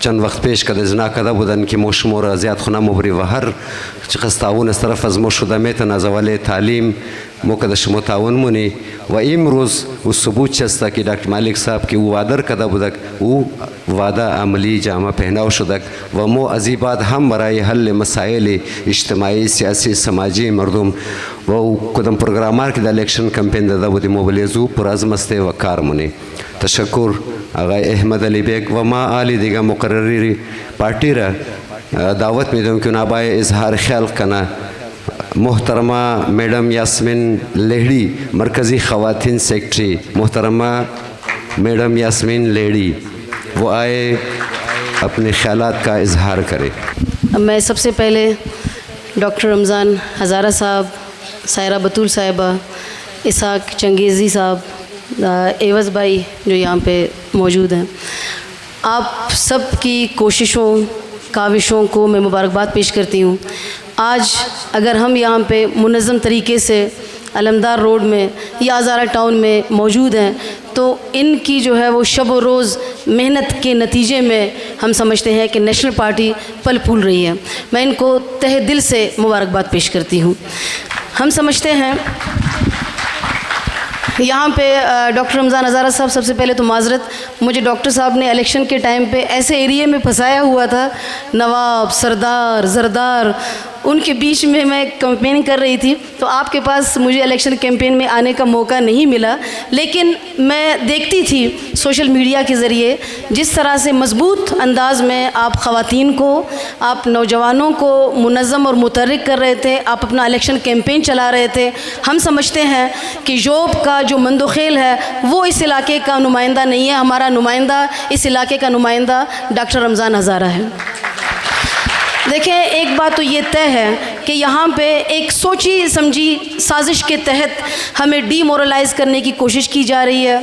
چند وقت پیش که از ناکده بودن که ما شما را زیاد خونه مبری و هر چقدر تعاون از طرف از ما شده میتن از اول تعلیم ما که شما تعاون مونی و امروز و ثبوت چسته که دکتر مالک صاحب که او وعده کرده بودک او وعده عملی جامعه پهناو شدک و ما از این بعد هم برای حل مسائل اجتماعی سیاسی سماجی مردم و او کدام پروگرامار که د الیکشن کمپین داده بودی موبیلیزو پر از مسته و کار مونی. تشکر آقای احمد علی بیگ و ما آلی دیگه مقرری پارٹی را دعوت میدم که نابای اظهار خیال کنه. محترمہ میڈم یاسمین لیڑی مرکزی خواتین سیکٹری، محترمہ میڈم یاسمین لیڑی وہ آئے اپنے خیالات کا اظہار کرے. میں سب سے پہلے ڈاکٹر رمضان ہزارہ صاحب، سائرہ بطول صاحبہ، اسحاق چنگیزی صاحب، ایوز بھائی جو یہاں پہ موجود ہیں، آپ سب کی کوششوں کاوشوں کو میں مبارکباد پیش کرتی ہوں. آج اگر ہم یہاں پہ منظم طریقے سے علمدار روڈ میں یا ہزارہ ٹاؤن میں موجود ہیں تو ان کی جو ہے وہ شب و روز محنت کے نتیجے میں ہم سمجھتے ہیں کہ نیشنل پارٹی پل پھول رہی ہے. میں ان کو تہ دل سے مبارکباد پیش کرتی ہوں. ہم سمجھتے ہیں یہاں پہ ڈاکٹر رمضان ہزارہ صاحب، سب سے پہلے تو معذرت، مجھے ڈاکٹر صاحب نے الیکشن کے ٹائم پہ ایسے ایریے میں پھنسایا ہوا تھا، نواب، سردار، زردار، ان کے بیچ میں کیمپین کر رہی تھی، تو آپ کے پاس مجھے الیکشن کیمپین میں آنے کا موقع نہیں ملا. لیکن میں دیکھتی تھی سوشل میڈیا کے ذریعے جس طرح سے مضبوط انداز میں آپ خواتین کو، آپ نوجوانوں کو منظم اور متحرک کر رہے تھے، آپ اپنا الیکشن کیمپین چلا رہے تھے. ہم سمجھتے ہیں کہ جوب کا جو مندوخیل ہے وہ اس علاقے کا نمائندہ نہیں ہے. ہمارا نمائندہ، اس علاقے کا نمائندہ ڈاکٹر رمضان ہزارہ ہے. دیکھیں، ایک بات تو یہ طے ہے کہ یہاں پہ ایک سوچی سمجھی سازش کے تحت ہمیں ڈی مورلائز کرنے کی کوشش کی جا رہی ہے.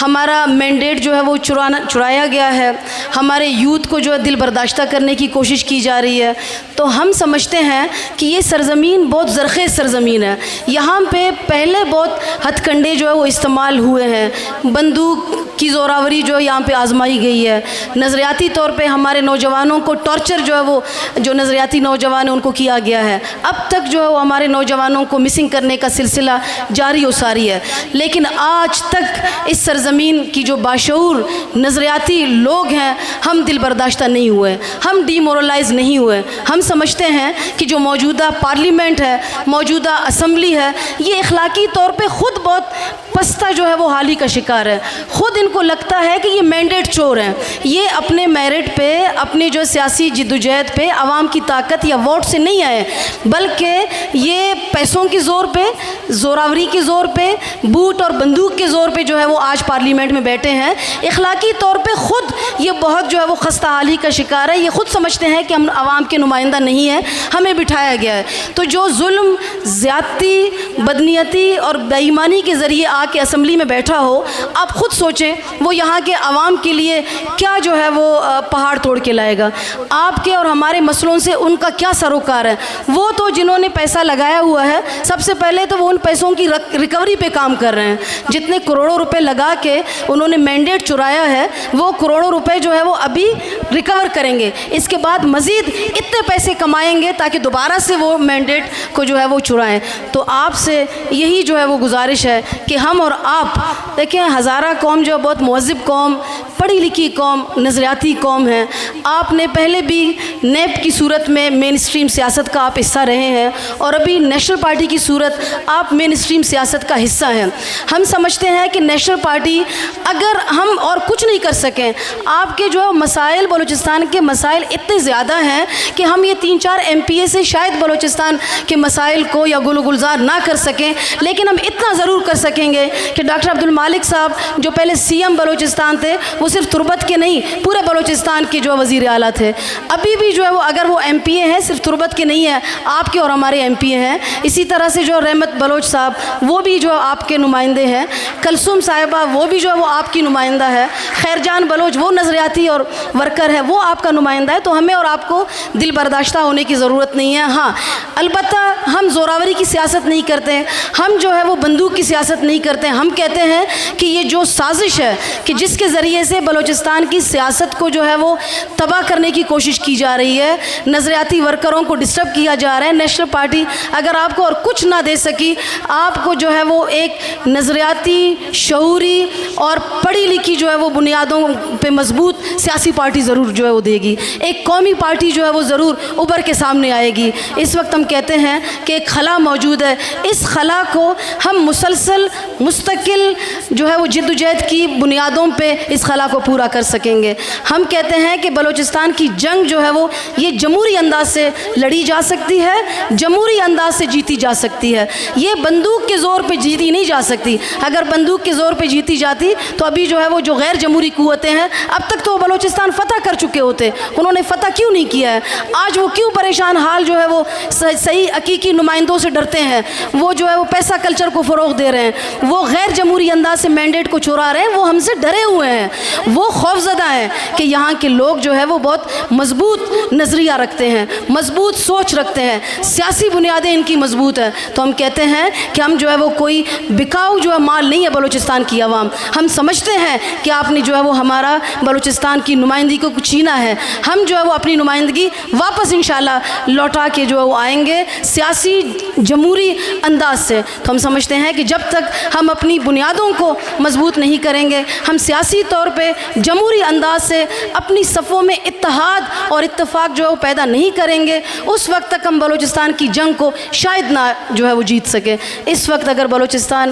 ہمارا مینڈیٹ جو ہے وہ چرایا گیا ہے. ہمارے یوتھ کو جو ہے دل برداشتہ کرنے کی کوشش کی جا رہی ہے. تو ہم سمجھتے ہیں کہ یہ سرزمین بہت زرخیز سرزمین ہے. یہاں پہ پہلے بہت ہتھ کنڈے جو ہے وہ استعمال ہوئے ہیں، بندوق کی زوراوری جو یہاں پہ آزمائی گئی ہے. نظریاتی طور پہ ہمارے نوجوانوں کو ٹارچر جو ہے وہ جو نظریاتی نوجوان ہیں ان کو کیا گیا ہے. اب تک جو ہے وہ ہمارے نوجوانوں کو مسنگ کرنے کا سلسلہ جاری و ساری ہے. لیکن آج تک اس سرزمین سرزمین کی جو باشعور نظریاتی لوگ ہیں ہم دل برداشتہ نہیں ہوئے، ہم ڈی مورلائز نہیں ہوئے. ہم سمجھتے ہیں کہ جو موجودہ پارلیمنٹ ہے، موجودہ اسمبلی ہے، یہ اخلاقی طور پہ خود بہت پستہ جو ہے وہ حالی کا شکار ہے. خود ان کو لگتا ہے کہ یہ مینڈیٹ چور ہیں. یہ اپنے میرٹ پہ، اپنی جو سیاسی جدوجہد پہ عوام کی طاقت یا ووٹ سے نہیں آئے، بلکہ یہ پیسوں کے زور پہ، زوراوری کے زور پہ، بوٹ اور بندوق کے زور پہ جو ہے وہ آج پارلیمنٹ میں بیٹھے ہیں. اخلاقی طور پہ خود یہ بہت جو ہے وہ خستہ حالی کا شکار ہے. یہ خود سمجھتے ہیں کہ ہم عوام کے نمائندہ نہیں ہیں، ہمیں بٹھایا گیا ہے. تو جو ظلم، زیادتی، بدنیتی اور بے ایمانی کے ذریعے آ کے اسمبلی میں بیٹھا ہو، آپ خود سوچیں وہ یہاں کے عوام کے لیے کیا جو ہے وہ پہاڑ توڑ کے لائے گا. آپ کے اور ہمارے مسئلوں سے ان کا کیا سروکار ہے؟ وہ تو جنہوں نے پیسہ لگایا ہوا ہے، سب سے پہلے تو وہ ان پیسوں کی ریکوری پہ کام کر رہے ہیں. جتنے کروڑوں روپے لگا کے انہوں نے مینڈیٹ چرایا ہے، وہ کروڑوں روپے جو ہے وہ ابھی ریکور کریں گے. اس کے بعد مزید اتنے پیسے کمائیں گے تاکہ دوبارہ سے وہ مینڈیٹ کو جو ہے وہ چرائیں. تو آپ سے یہی جو ہے وہ گزارش ہے کہ ہم اور آپ دیکھیں، ہزارہ قوم جو بہت مہذب قوم، پڑھی لکھی قوم، نظریاتی قوم ہے. آپ نے پہلے بھی نیب کی صورت میں مین اسٹریم سیاست کا آپ حصہ رہے ہیں، اور ابھی نیشنل پارٹی کی صورت آپ مین اسٹریم سیاست کا حصہ ہیں. ہم سمجھتے ہیں کہ نیشنل پارٹی، اگر ہم اور کچھ نہیں کر سکیں، آپ کے جو مسائل، بلوچستان کے مسائل اتنے زیادہ ہیں کہ ہم یہ 3-4 MPA سے شاید بلوچستان کے مسائل کو یا گل و گلزار نہ کر سکیں، لیکن ہم اتنا ضرور کر سکیں گے کہ ڈاکٹر عبدالمالک صاحب جو پہلے CM بلوچستان تھے، وہ صرف تربت کے نہیں، پورے بلوچستان کے جو وزیر اعلیٰ تھے. ابھی بھی جو ہے وہ اگر وہ MPA ہیں، صرف تربت کے نہیں ہیں، آپ کے اور ہمارے MPA ہیں. اسی طرح سے جو رحمت بلوچ صاحب، وہ بھی جو آپ کے نمائندے ہیں. کلثوم صاحبہ، وہ بھی جو ہے وہ آپ کی نمائندہ ہے. خیر جان بلوچ، وہ نظریاتی اور ورکر ہے، وہ آپ کا نمائندہ ہے. تو ہمیں اور آپ کو دل برداشتہ ہونے کی ضرورت نہیں ہے. ہاں، البتہ ہم زوراوری کی سیاست نہیں کرتے، ہم جو ہے وہ بندوق کی سیاست نہیں کرتے. ہم کہتے ہیں کہ یہ جو سازش ہے کہ جس کے ذریعے سے بلوچستان کی سیاست کو جو ہے وہ تباہ کرنے کی کوشش کی جا رہی ہے، نظریاتی ورکروں کو ڈسٹرب کیا جا رہا ہے. نیشنل پارٹی اگر آپ کو اور کچھ نہ دے سکی، آپ کو جو ہے وہ ایک نظریاتی، شعوری اور پڑھی لکھی جو ہے وہ بنیادوں پہ مضبوط سیاسی پارٹی ضرور جو ہے وہ دے گی. ایک قومی پارٹی جو ہے وہ ضرور ابھر کے سامنے آئے گی. اس وقت ہم کہتے ہیں کہ ایک خلا موجود ہے، اس خلا کو ہم مسلسل مستقل جو ہے وہ جدوجہد کی بنیادوں پہ اس خلا کو پورا کر سکیں گے. ہم کہتے ہیں کہ بلوچستان کی جنگ جو ہے وہ یہ جمہوری انداز سے لڑی جا سکتی ہے، جمہوری انداز سے جیتی جا سکتی ہے. یہ بندوق کے زور پہ جیتی نہیں جا سکتی. اگر بندوق کے زور پہ جیتی جاتی تو ابھی جو ہے وہ جو غیر جمہوری قوتیں ہیں، اب تک تو وہ بلوچستان فتح کر چکے ہوتے. انہوں نے فتح کیوں نہیں کیا ہے؟ آج وہ کیوں پریشان حال جو ہے وہ صحیح حقیقی نمائندوں سے ڈرتے ہیں؟ وہ جو ہے وہ پیسہ کلچر کو فروغ دے رہے ہیں، وہ غیر جمہوری انداز سے مینڈیٹ کو چورا رہے ہیں. وہ ہم سے ڈرے ہوئے ہیں، وہ خوف زدہ ہیں کہ یہاں کے لوگ جو ہے وہ بہت مضبوط نظریہ رکھتے ہیں، مضبوط سوچ رکھتے ہیں، سیاسی بنیادیں ان کی مضبوط ہیں. تو ہم کہتے ہیں کہ ہم جو ہے وہ کوئی بکاؤ جو ہے مال نہیں ہے بلوچستان کی عوام. ہم سمجھتے ہیں کہ آپ نے جو ہے وہ ہمارا بلوچستان کی نمائندگی کو چھینا ہے. ہم جو ہے وہ اپنی نمائندگی واپس انشاءاللہ لوٹا کے جو ہے وہ آئیں گے سیاسی جمہوری انداز سے. تو ہم سمجھتے ہیں کہ جب تک ہم اپنی بنیادوں کو مضبوط نہیں کریں گے، ہم سیاسی طور پہ جمہوری انداز سے اپنی صفوں میں اتحاد اور اتفاق جو ہے وہ پیدا نہیں کریں گے، اس وقت تک ہم بلوچستان کی جنگ کو شاید نہ جو ہے وہ جیت سکیں. اس وقت اگر بلوچستان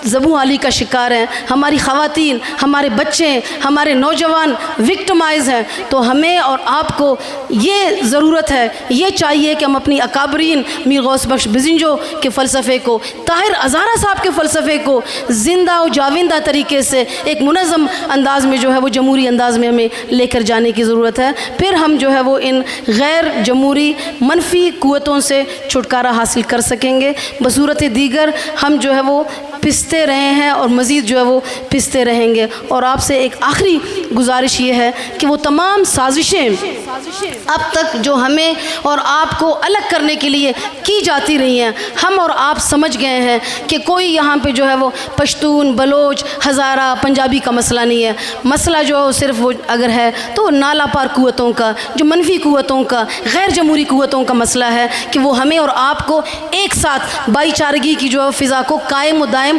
ذبح علی کا شکار ہیں، ہماری خواتین، ہمارے بچے، ہمارے نوجوان وکٹمائز ہیں، تو ہمیں اور آپ کو یہ ضرورت ہے، یہ چاہیے کہ ہم اپنی اکابرین میر غوث بخش بزنجو کے فلسفے کو، طاہر ہزارہ صاحب کے فلسفے کو زندہ و جاوندہ طریقے سے ایک منظم انداز میں جو ہے وہ جمہوری انداز میں ہمیں لے کر جانے کی ضرورت ہے. پھر ہم جو ہے وہ ان غیر جمہوری منفی قوتوں سے چھٹکارا حاصل کر سکیں گے. بصورت دیگر ہم جو ہے وہ پستے رہے ہیں اور مزید جو ہے وہ پستے رہیں گے. اور آپ سے ایک آخری گزارش یہ ہے کہ وہ تمام سازشیں اب تک جو ہمیں اور آپ کو الگ کرنے کے لیے کی جاتی رہی ہیں، ہم اور آپ سمجھ گئے ہیں کہ کوئی یہاں پہ جو ہے وہ پشتون، بلوچ، ہزارہ، پنجابی کا مسئلہ نہیں ہے. مسئلہ جو صرف وہ اگر ہے تو نالا پار قوتوں کا، جو منفی قوتوں کا، غیر جمہوری قوتوں کا مسئلہ ہے کہ وہ ہمیں اور آپ کو ایک ساتھ بھائی چارگی کی جو فضا کو قائم و دائم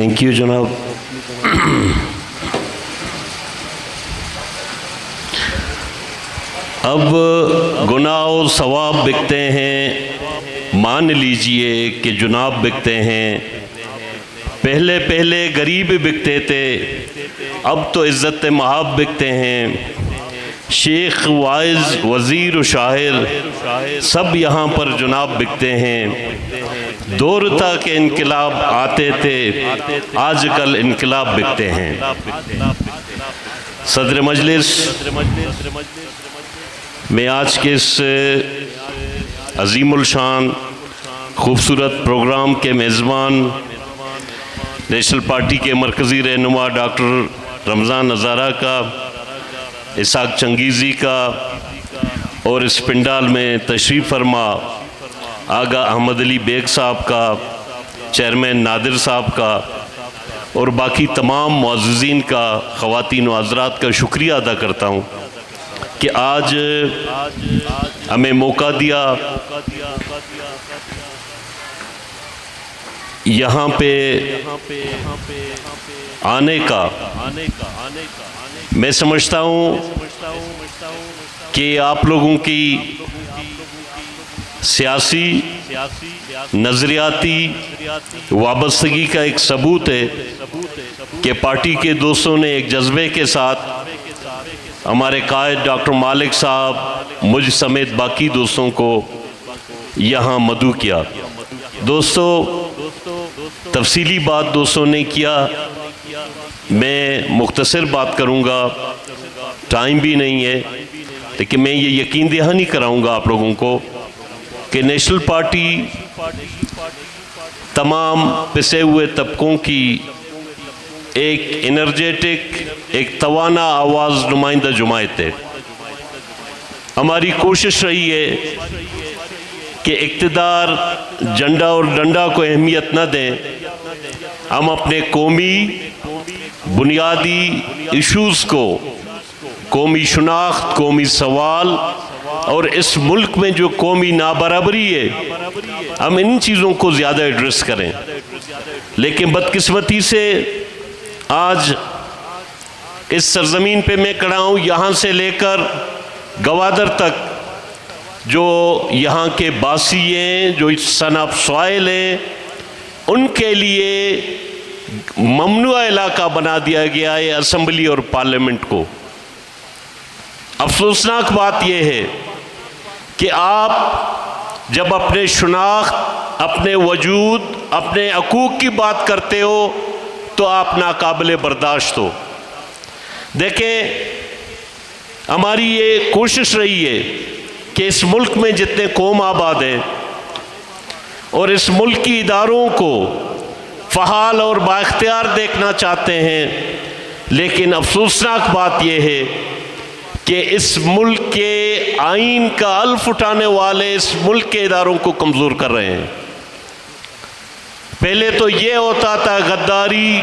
تھینک یو جناب. اب گناہ و ثواب بکتے ہیں، مان لیجئے کہ جناب بکتے ہیں. پہلے پہلے غریب بکتے تھے، اب تو عزت مآب بکتے ہیں. شیخ، واعظ، وزیر و شاعر سب یہاں پر جناب بکتے ہیں. دور تھا کہ انقلاب آتے تھے، آج کل انقلاب بکتے ہیں. صدر مجلس، میں آج کے اس عظیم الشان خوبصورت پروگرام کے میزبان نیشنل پارٹی کے مرکزی رہنما ڈاکٹر رمضان ہزارہ کا، اسحاق چنگیزی کا، اور اس پنڈال میں تشریف فرما آغا احمد علی بیگ صاحب کا، چیئرمین نادر صاحب کا، اور باقی تمام معززین کا، خواتین و حضرات کا شکریہ ادا کرتا ہوں کہ آج ہمیں موقع دیا یہاں پہ آنے کا. میں سمجھتا ہوں کہ آپ لوگوں کی سیاسی، نظریاتی وابستگی کا ایک ثبوت ہے کہ پارٹی کے دوستوں نے ایک جذبے کے ساتھ ہمارے قائد ڈاکٹر مالک صاحب، مجھ سمیت باقی دوستوں کو یہاں مدعو کیا. دوستو، تفصیلی بات دوستوں نے کیا، میں مختصر بات کروں گا، ٹائم بھی نہیں ہے، لیکن میں یہ یقین دہانی کراؤں گا آپ لوگوں کو کہ نیشنل پارٹی تمام پسے ہوئے طبقوں کی ایک انرجیٹک، ایک توانا آواز نمائندہ جماعت ہے. ہماری کوشش رہی ہے کہ اقتدار جھنڈا اور ڈنڈا کو اہمیت نہ دیں، ہم اپنے قومی بنیادی ایشوز کو، قومی شناخت، قومی سوال اور اس ملک میں جو قومی نابرابری ہے، ہم ان چیزوں کو زیادہ ایڈریس کریں. لیکن بدقسمتی سے آج اس سرزمین پہ میں کھڑا ہوں، یہاں سے لے کر گوادر تک جو یہاں کے باسی ہیں، جو سن آف سوائل ہیں، ان کے لیے ممنوع علاقہ بنا دیا گیا ہے اسمبلی اور پارلیمنٹ کو. افسوسناک بات یہ ہے کہ آپ جب اپنے شناخت، اپنے وجود، اپنے حقوق کی بات کرتے ہو تو آپ ناقابل برداشت ہو. دیکھیں، ہماری یہ کوشش رہی ہے کہ اس ملک میں جتنے قوم آباد ہیں اور اس ملک کی اداروں کو فعال اور بااختیار دیکھنا چاہتے ہیں، لیکن افسوسناک بات یہ ہے کہ اس ملک کے آئین کا الف اٹھانے والے اس ملک کے اداروں کو کمزور کر رہے ہیں. پہلے تو یہ ہوتا تھا غداری،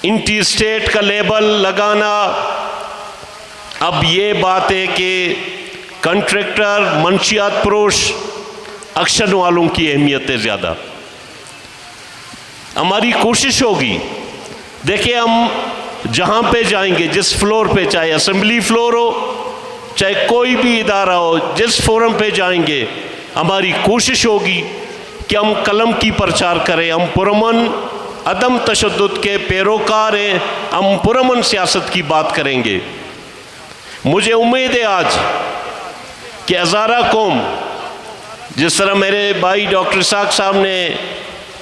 انٹی اسٹیٹ کا لیبل لگانا، اب یہ بات ہے کہ کنٹریکٹر، منشیات فروش، ایکشن والوں کی اہمیت ہے زیادہ. ہماری کوشش ہوگی، دیکھیں ہم جہاں پہ جائیں گے، جس فلور پہ، چاہے اسمبلی فلور ہو، چاہے کوئی بھی ادارہ ہو، جس فورم پہ جائیں گے، ہماری کوشش ہوگی کہ ہم قلم کی پرچار کریں. ہم پرامن عدم تشدد کے پیروکار ہیں، ہم پرامن سیاست کی بات کریں گے. مجھے امید ہے آج کہ ہزارہ قوم، جس طرح میرے بھائی ڈاکٹر اسحاق صاحب نے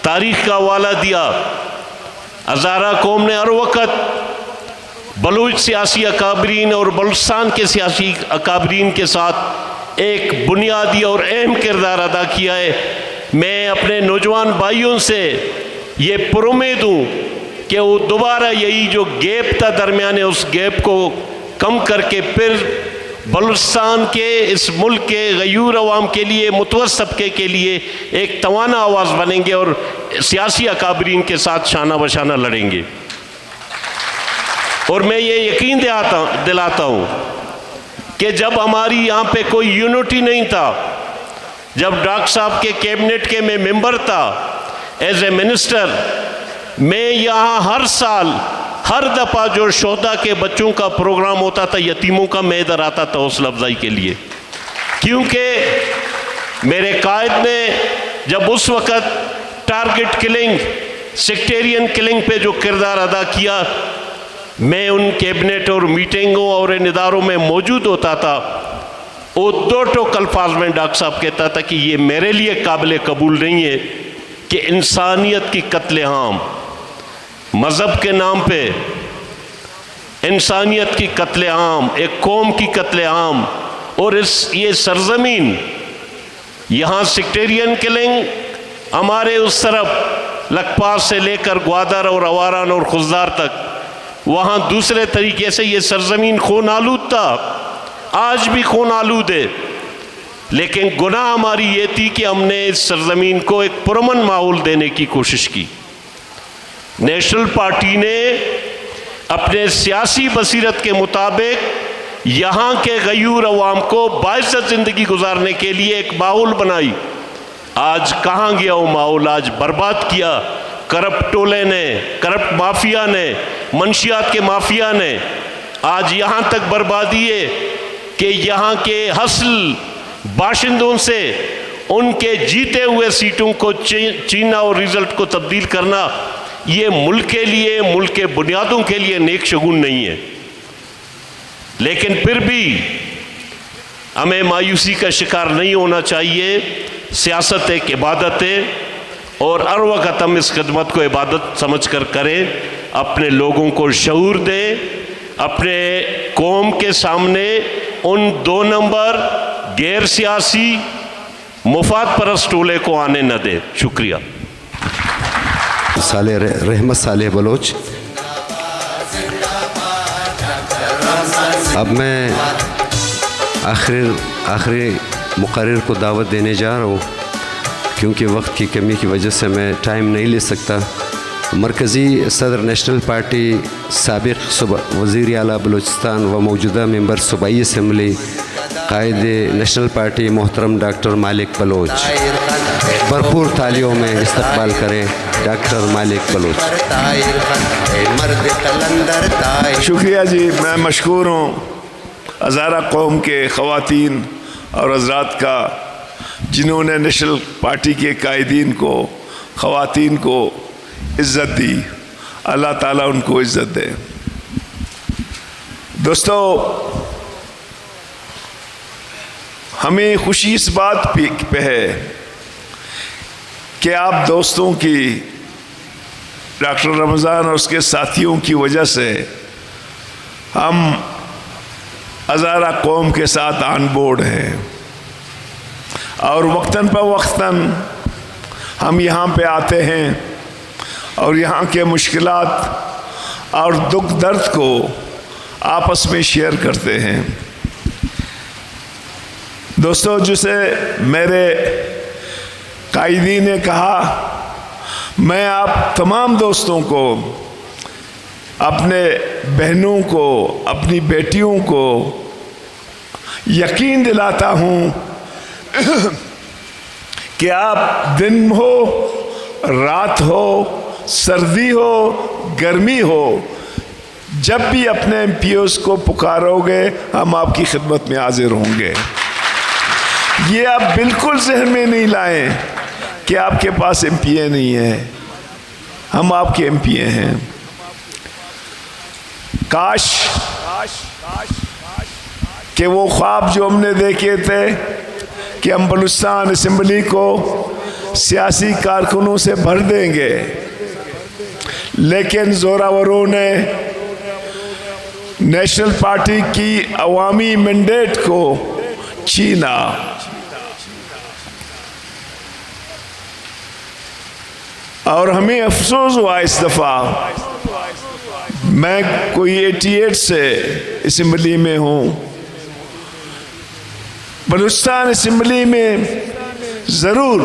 تاریخ کا حوالہ دیا، ہزارہ قوم نے ہر وقت بلوچ سیاسی اکابرین اور بلوچستان کے سیاسی اکابرین کے ساتھ ایک بنیادی اور اہم کردار ادا کیا ہے. میں اپنے نوجوان بھائیوں سے یہ پرامید ہوں کہ وہ دوبارہ یہی جو گیپ تھا درمیانے، اس گیپ کو کم کر کے پھر بلوچستان کے، اس ملک کے غیور عوام کے لیے، متوسط طبقے کے لیے ایک توانا آواز بنیں گے اور سیاسی اکابرین کے ساتھ شانہ بشانہ لڑیں گے. اور میں یہ یقین دلاتا ہوں کہ جب ہماری یہاں پہ کوئی یونٹی نہیں تھا، جب ڈاکٹر صاحب کے کیبنٹ کے میں ممبر تھا، ایز اے منسٹر، میں یہاں ہر سال ہر دفعہ جو شہداء کے بچوں کا پروگرام ہوتا تھا یتیموں کا، میں ادھر آتا تھا حوصلہ افزائی کے لیے، کیونکہ میرے قائد نے جب اس وقت ٹارگٹ کلنگ، سیکٹیرین کلنگ پہ جو کردار ادا کیا، میں ان کیبنٹ اور میٹنگوں اور ان اداروں میں موجود ہوتا تھا، وہ دو ٹوک الفاظ میں ڈاکٹر صاحب کہتا تھا کہ یہ میرے لیے قابل قبول نہیں ہے کہ انسانیت کی قتل عام، مذہب کے نام پہ انسانیت کی قتل عام، ایک قوم کی قتل عام، اور یہ سرزمین یہاں سیکٹیرین کلنگ ہمارے اس طرف لکپاس سے لے کر گوادر اور اواران اور خزدار تک، وہاں دوسرے طریقے سے یہ سرزمین خون آلود تھا، آج بھی خون آلود ہے، لیکن گناہ ہماری یہ تھی کہ ہم نے اس سرزمین کو ایک پرامن ماحول دینے کی کوشش کی۔ نیشنل پارٹی نے اپنے سیاسی بصیرت کے مطابق یہاں کے غیور عوام کو باعزت زندگی گزارنے کے لیے ایک ماحول بنائی۔ آج کہاں گیا وہ ماحول؟ آج برباد کیا کرپٹ ٹولے نے، کرپٹ مافیا نے، منشیات کے مافیا نے۔ آج یہاں تک بربادی ہے کہ یہاں کے حاصل باشندوں سے ان کے جیتے ہوئے سیٹوں کو چیننا اور رزلٹ کو تبدیل کرنا، یہ ملک کے لیے، ملک کے بنیادوں کے لیے نیک شگون نہیں ہے۔ لیکن پھر بھی ہمیں مایوسی کا شکار نہیں ہونا چاہیے۔ سیاست ایک عبادت ہے اور ہر وقت ہم اس خدمت کو عبادت سمجھ کر کریں، اپنے لوگوں کو شعور دیں، اپنے قوم کے سامنے ان 2 نمبر غیر سیاسی مفاد پرست ٹولے کو آنے نہ دیں۔ شکریہ۔ رحمت صالح بلوچ۔ اب میں آخری مقرر کو دعوت دینے جا رہا ہوں، کیونکہ وقت کی کمی کی وجہ سے میں ٹائم نہیں لے سکتا۔ مرکزی صدر نیشنل پارٹی، سابق وزیر اعلیٰ بلوچستان و موجودہ ممبر صوبائی اسمبلی، قائد نیشنل پارٹی محترم ڈاکٹر مالک بلوچ، بھرپور تالیوں میں استقبال کریں ڈاکٹر مالک بلوچ۔ شکریہ جی، میں مشکور ہوں ہزارہ قوم کے خواتین اور حضرات کا، جنہوں نے نیشنل پارٹی کے قائدین کو، خواتین کو عزت دی۔ اللہ تعالیٰ ان کو عزت دے۔ دوستو، ہمیں خوشی اس بات پہ ہے کہ آپ دوستوں کی، ڈاکٹر رمضان اور اس کے ساتھیوں کی وجہ سے ہم ہزارہ قوم کے ساتھ آن بورڈ ہیں، اور وقتاً فوقتاً ہم یہاں پہ آتے ہیں اور یہاں کے مشکلات اور دکھ درد کو آپس میں شیئر کرتے ہیں۔ دوستو، جسے میرے قائدین نے کہا، میں آپ تمام دوستوں کو، اپنے بہنوں کو، اپنی بیٹیوں کو یقین دلاتا ہوں کہ آپ دن ہو، رات ہو، سردی ہو، گرمی ہو، جب بھی اپنے ایم پی اوز کو پکارو گے، ہم آپ کی خدمت میں حاضر ہوں گے۔ یہ آپ بالکل ذہن میں نہیں لائیں کہ آپ کے پاس ایم پی اے نہیں ہے، ہم آپ کے ایم پی اے ہیں۔ کاش کہ وہ خواب جو ہم نے دیکھے تھے کہ ہم بلوچستان اسمبلی کو سیاسی کارکنوں سے بھر دیں گے، لیکن زوراوروں نے نیشنل پارٹی کی عوامی مینڈیٹ کو چھینا۔ اور ہمیں افسوس ہوا اس دفعہ، میں کوئی 88 سے اسمبلی میں ہوں، بلوچستان اسمبلی میں ضرور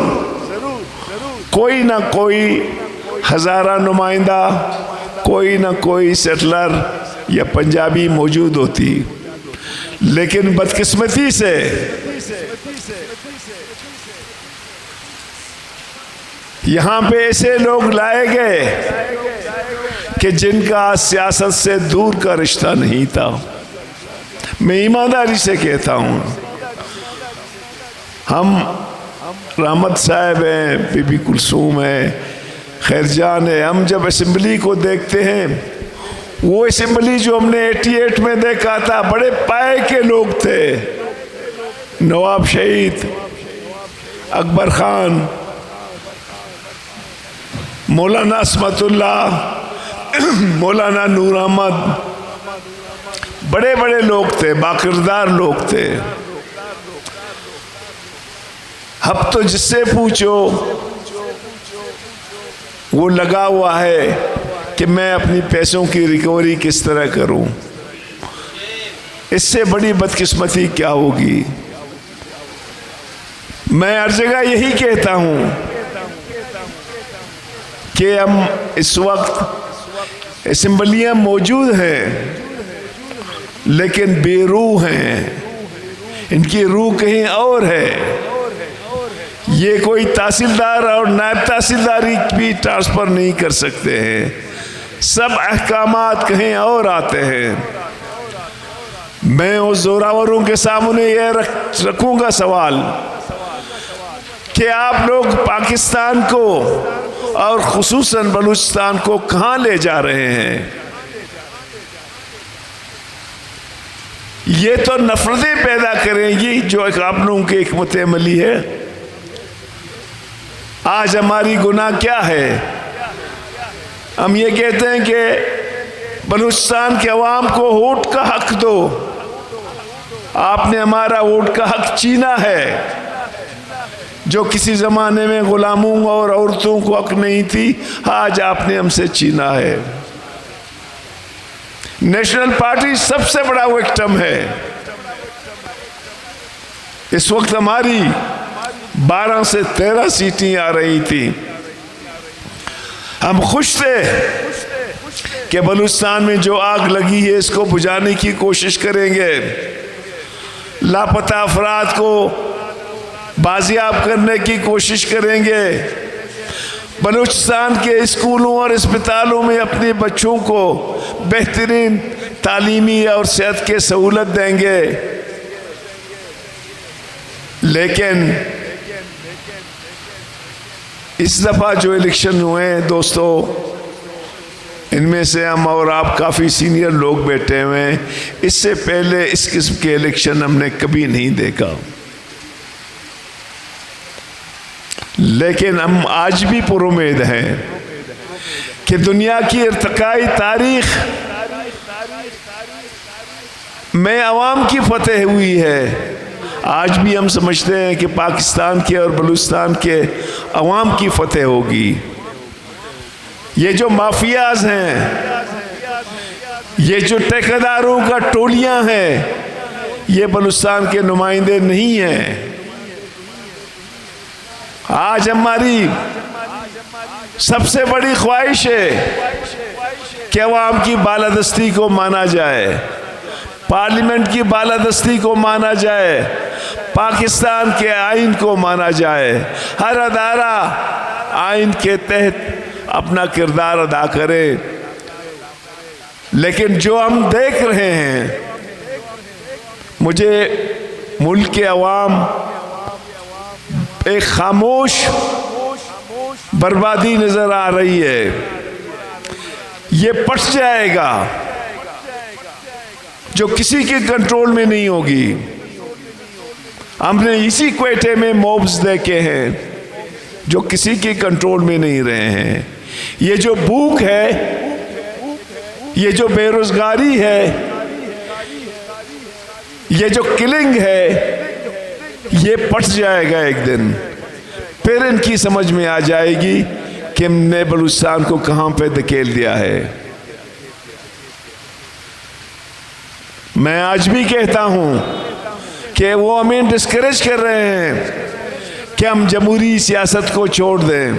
کوئی نہ کوئی ہزارہ نمائندہ، کوئی نہ کوئی سیٹلر یا پنجابی موجود ہوتی، لیکن بدقسمتی سے یہاں پہ ایسے لوگ لائے گئے کہ جن کا سیاست سے دور کا رشتہ نہیں تھا. میں ایمانداری سے کہتا ہوں. ہم رحمت صاحب ہیں, بی بی کلثوم ہے, خیر جان ہے, ہم جب اسمبلی کو دیکھتے ہیں, وہ اسمبلی جو ہم نے 88 میں دیکھا تھا, بڑے پائے کے لوگ تھے. نواب شہید, اکبر خان, مولانا عصمت اللہ, مولانا نور احمد, بڑے بڑے لوگ تھے, باکردار لوگ تھے. اب تو جس سے پوچھو وہ لگا ہوا ہے کہ میں اپنی پیسوں کی ریکوری کس طرح کروں. اس سے بڑی بدقسمتی کیا ہوگی. میں ہر جگہ یہی کہتا ہوں کہ ہم اس وقت اسمبلیاں موجود ہیں لیکن بے روح ہیں. ان کی روح کہیں اور ہے. یہ کوئی تحصیلدار اور نائب تحصیلداری بھی ٹرانسفر نہیں کر سکتے ہیں. سب احکامات کہیں اور آتے ہیں. میں اس زوراوروں کے سامنے یہ رکھوں گا سوال کہ آپ لوگ پاکستان کو اور خصوصاً بلوچستان کو کہاں لے جا رہے ہیں؟ یہ تو نفرتیں پیدا کریں گی جو ایک آپ لوگوں کی حکمت عملی ہے. آج ہماری گناہ کیا ہے؟ ہم یہ کہتے ہیں کہ بلوچستان کے عوام کو ووٹ کا حق دو. آپ نے ہمارا ووٹ کا حق چھینا ہے. جو کسی زمانے میں غلاموں اور عورتوں کو حق نہیں تھی, آج آپ نے ہم سے چھینا ہے. نیشنل پارٹی سب سے بڑا وکٹم ہے. اس وقت ہماری 12 سے 13 سیٹیں آ رہی تھی. ہم خوش تھے کہ بلوچستان میں جو آگ لگی ہے اس کو بجھانے کی کوشش کریں گے. لاپتہ افراد کو بازیاب کرنے کی کوشش کریں گے. بلوچستان کے اسکولوں اور اسپتالوں میں اپنے بچوں کو بہترین تعلیمی اور صحت کے سہولت دیں گے. لیکن اس دفعہ جو الیکشن ہوئے ہیں دوستو, ان میں سے ہم اور آپ کافی سینئر لوگ بیٹھے ہوئے ہیں. اس سے پہلے اس قسم کے الیکشن ہم نے کبھی نہیں دیکھا. لیکن ہم آج بھی پر امید ہیں کہ دنیا کی ارتقائی تاریخ میں عوام کی فتح ہوئی ہے. آج بھی ہم سمجھتے ہیں کہ پاکستان کے اور بلوچستان کے عوام کی فتح ہوگی. یہ جو مافیاز ہیں, یہ جو ٹھیکیداروں کا ٹولیاں ہیں, یہ بلوچستان کے نمائندے نہیں ہیں. آج ہماری سب سے بڑی خواہش ہے کہ عوام کی بالادستی کو مانا جائے, پارلیمنٹ کی بالادستی کو مانا جائے, پاکستان کے آئین کو مانا جائے. ہر ادارہ آئین کے تحت اپنا کردار ادا کرے. لیکن جو ہم دیکھ رہے ہیں, مجھے ملک کے عوام ایک خاموش بربادی نظر آ رہی ہے. یہ پٹ جائے گا جو کسی کے کنٹرول میں نہیں ہوگی. ہم نے اسی کوئٹے میں موبز دیکھے ہیں جو کسی کے کنٹرول میں نہیں رہے ہیں. یہ جو بھوک ہے, یہ جو بے روزگاری ہے, یہ جو کلنگ ہے, یہ پٹ جائے گا ایک دن. پھر ان کی سمجھ میں آ جائے گی کہ ہم نے بلوچستان کو کہاں پہ دھکیل دیا ہے. میں آج بھی کہتا ہوں کہ وہ ہمیں ڈسکریج کر رہے ہیں کہ ہم جمہوری سیاست کو چھوڑ دیں.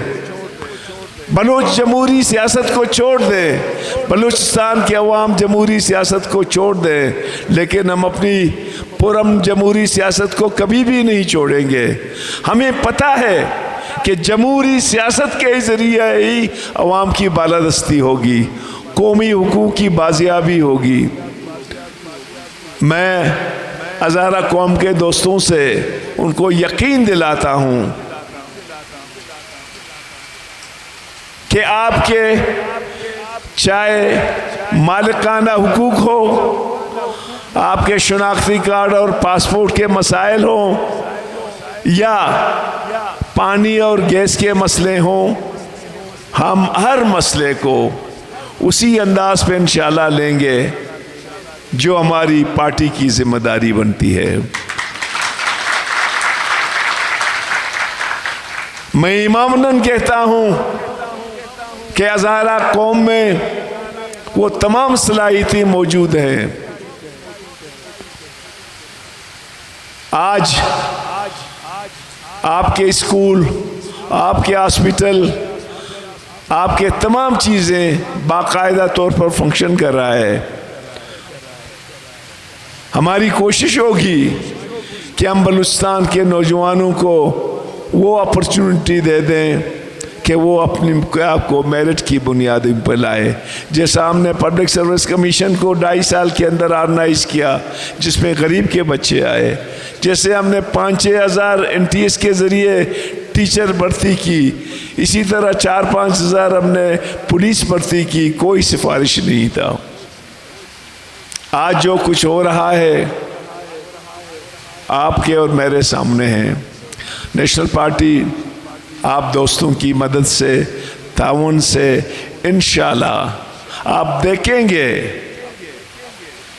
بلوچ جمہوری سیاست کو چھوڑ دیں, بلوچستان کے عوام جمہوری سیاست کو چھوڑ دیں. لیکن ہم اپنی پرامن جمہوری سیاست کو کبھی بھی نہیں چھوڑیں گے. ہمیں پتہ ہے کہ جمہوری سیاست کے ذریعے ہی عوام کی بالادستی ہوگی، قومی حقوق کی بازیابی ہوگی۔ میں ہزارہ قوم کے دوستوں سے ان کو یقین دلاتا ہوں کہ آپ کے چاہے مالکانہ حقوق ہو، آپ کے شناختی کارڈ اور پاسپورٹ کے مسائل ہوں، یا پانی اور گیس کے مسئلے ہوں، ہم ہر مسئلے کو اسی انداز پہ انشاءاللہ لیں گے جو ہماری پارٹی کی ذمہ داری بنتی ہے۔ میں ایماناً کہتا ہوں کہ ہزارہ قوم میں وہ تمام صلاحیتیں موجود ہیں۔ آج آپ کے اسکول، آپ کے ہاسپٹل، آپ کے تمام چیزیں باقاعدہ طور پر فنکشن کر رہا ہے۔ ہماری کوشش ہوگی کہ ہم بلوچستان کے نوجوانوں کو وہ اپرچونٹی دے دیں کہ وہ اپنی آپ کو میرٹ کی بنیاد پر لائے، جیسا ہم نے پبلک سروس کمیشن کو 2.5 سال کے اندر آرگنائز کیا جس میں غریب کے بچے آئے، جیسے ہم نے 5-6 ہزار NTS کے ذریعے ٹیچر بھرتی کی، اسی طرح 4-5 ہزار ہم نے پولیس بھرتی کی، کوئی سفارش نہیں تھا۔ آج جو کچھ ہو رہا ہے آپ کے اور میرے سامنے ہے۔ نیشنل پارٹی آپ دوستوں کی مدد سے، تعاون سے انشاءاللہ آپ دیکھیں گے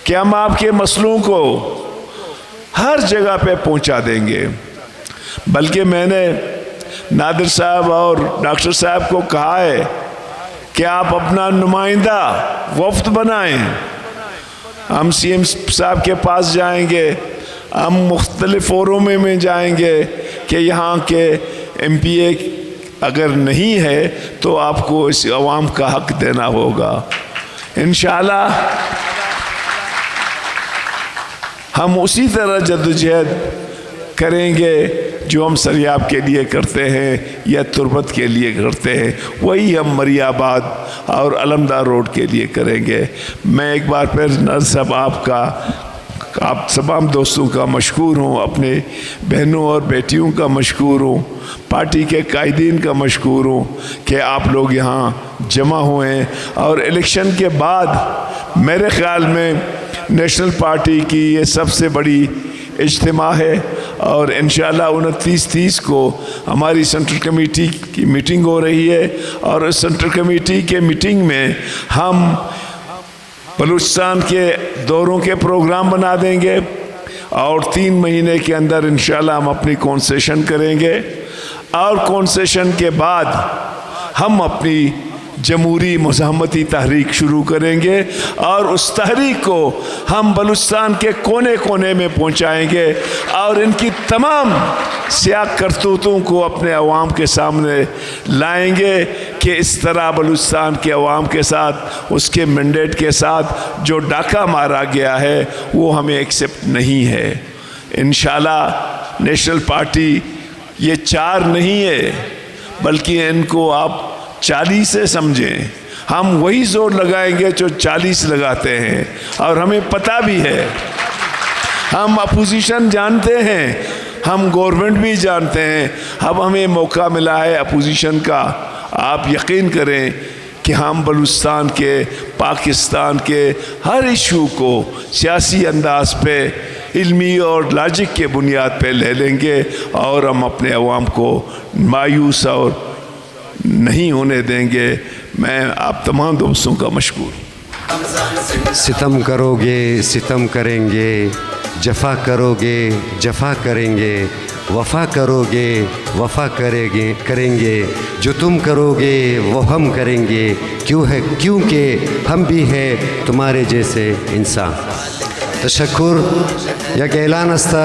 کہ ہم آپ کے مسئلوں کو ہر جگہ پہ پہنچا دیں گے۔ بلکہ میں نے نادر صاحب اور ڈاکٹر صاحب کو کہا ہے کہ آپ اپنا نمائندہ وفد بنائیں، ہم CM صاحب کے پاس جائیں گے، ہم مختلف فورم میں جائیں گے کہ یہاں کے MPA اگر نہیں ہے تو آپ کو اس عوام کا حق دینا ہوگا۔ انشاءاللہ ہم اسی طرح جدوجہد کریں گے جو ہم سریاب کے لیے کرتے ہیں یا تربت کے لیے کرتے ہیں، وہی ہم مری آباد اور علمدار روڈ کے لیے کریں گے۔ میں ایک بار پھر ناظر صاحب آپ تمام دوستوں کا مشکور ہوں، اپنے بہنوں اور بیٹیوں کا مشکور ہوں، پارٹی کے قائدین کا مشکور ہوں کہ آپ لوگ یہاں جمع ہوئے، اور الیکشن کے بعد میرے خیال میں نیشنل پارٹی کی یہ سب سے بڑی اجتماع ہے، اور انشاءاللہ 29-30 کو ہماری سینٹرل کمیٹی کی میٹنگ ہو رہی ہے، اور اس سینٹرل کمیٹی کے میٹنگ میں ہم بلوچستان کے دوروں کے پروگرام بنا دیں گے، اور 3 مہینے کے اندر انشاءاللہ ہم اپنی کنسیشن کریں گے، اور کنسیشن کے بعد ہم اپنی جمہوری مزاحمتی تحریک شروع کریں گے، اور اس تحریک کو ہم بلوچستان کے کونے کونے میں پہنچائیں گے، اور ان کی تمام سیاہ کرتوتوں کو اپنے عوام کے سامنے لائیں گے کہ اس طرح بلوچستان کے عوام کے ساتھ، اس کے مینڈیٹ کے ساتھ جو ڈاکہ مارا گیا ہے وہ ہمیں ایکسیپٹ نہیں ہے۔ انشاءاللہ نیشنل پارٹی یہ 4 نہیں ہے، بلکہ ان کو آپ 40 سے سمجھیں، ہم وہی زور لگائیں گے جو 40 لگاتے ہیں، اور ہمیں پتہ بھی ہے، ہم اپوزیشن جانتے ہیں، ہم گورنمنٹ بھی جانتے ہیں، اب ہمیں موقع ملا ہے اپوزیشن کا۔ آپ یقین کریں کہ ہم بلوچستان کے، پاکستان کے ہر ایشو کو سیاسی انداز پہ، علمی اور لاجک کے بنیاد پہ لے لیں گے، اور ہم اپنے عوام کو مایوس اور نہیں ہونے دیں گے۔ میں آپ تمام دوستوں کا مشکور ہوں۔ ستم کرو گے ستم کریں گے، جفا کرو گے جفا کریں گے، وفا کرو گے وفا کریں گے، جو تم کرو گے وہ ہم کریں گے، کیونکہ ہم بھی ہیں تمہارے جیسے انسان۔ تشکر یک اعلان است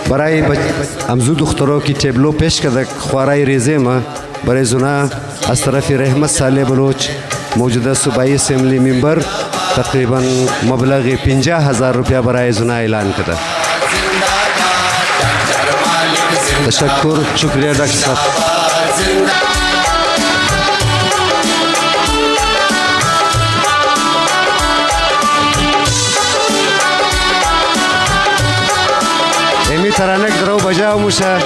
برای امزو دخترها کی تبلو پیش کرده خوارای ریزه ما برای زنا از طرف رحمت صالح بلوچ موجوده صوبایی اسمبلی ممبر تقریبا مبلغ 50,000 روپیه برای زنا اعلان کرده. تشکر، شکریہ ڈاکٹر صاحب. امی ترانک درو بجاو موشه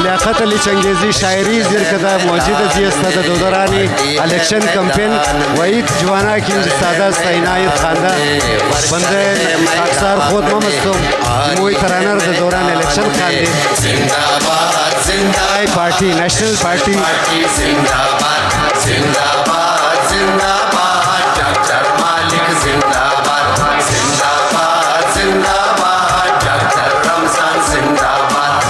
لیاقت علی چنگیزی شاعری زیر کده موجود زی استاد دودرانی الیکشن کمپین وحید جوانا کی استاد عنایت خانده بنده اکثر خود ممستم موی ترانر د دوران الیکشن خانده زنده‌باد زنده‌باد پارٹی نیشنل پارٹی زنده‌باد زنده‌باد زنده‌باد ڈاکٹر مالک زنده‌باد زنده‌باد زنده‌باد ڈاکٹر رمضان زنده‌باد.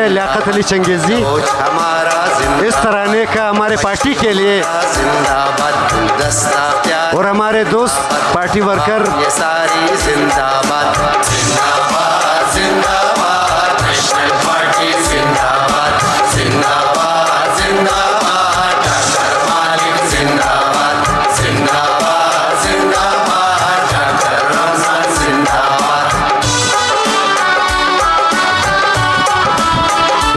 لیاقت علی چنگیزی اس ترانے کا ہمارے پارٹی کے لیے اور ہمارے دوست پارٹی ورکر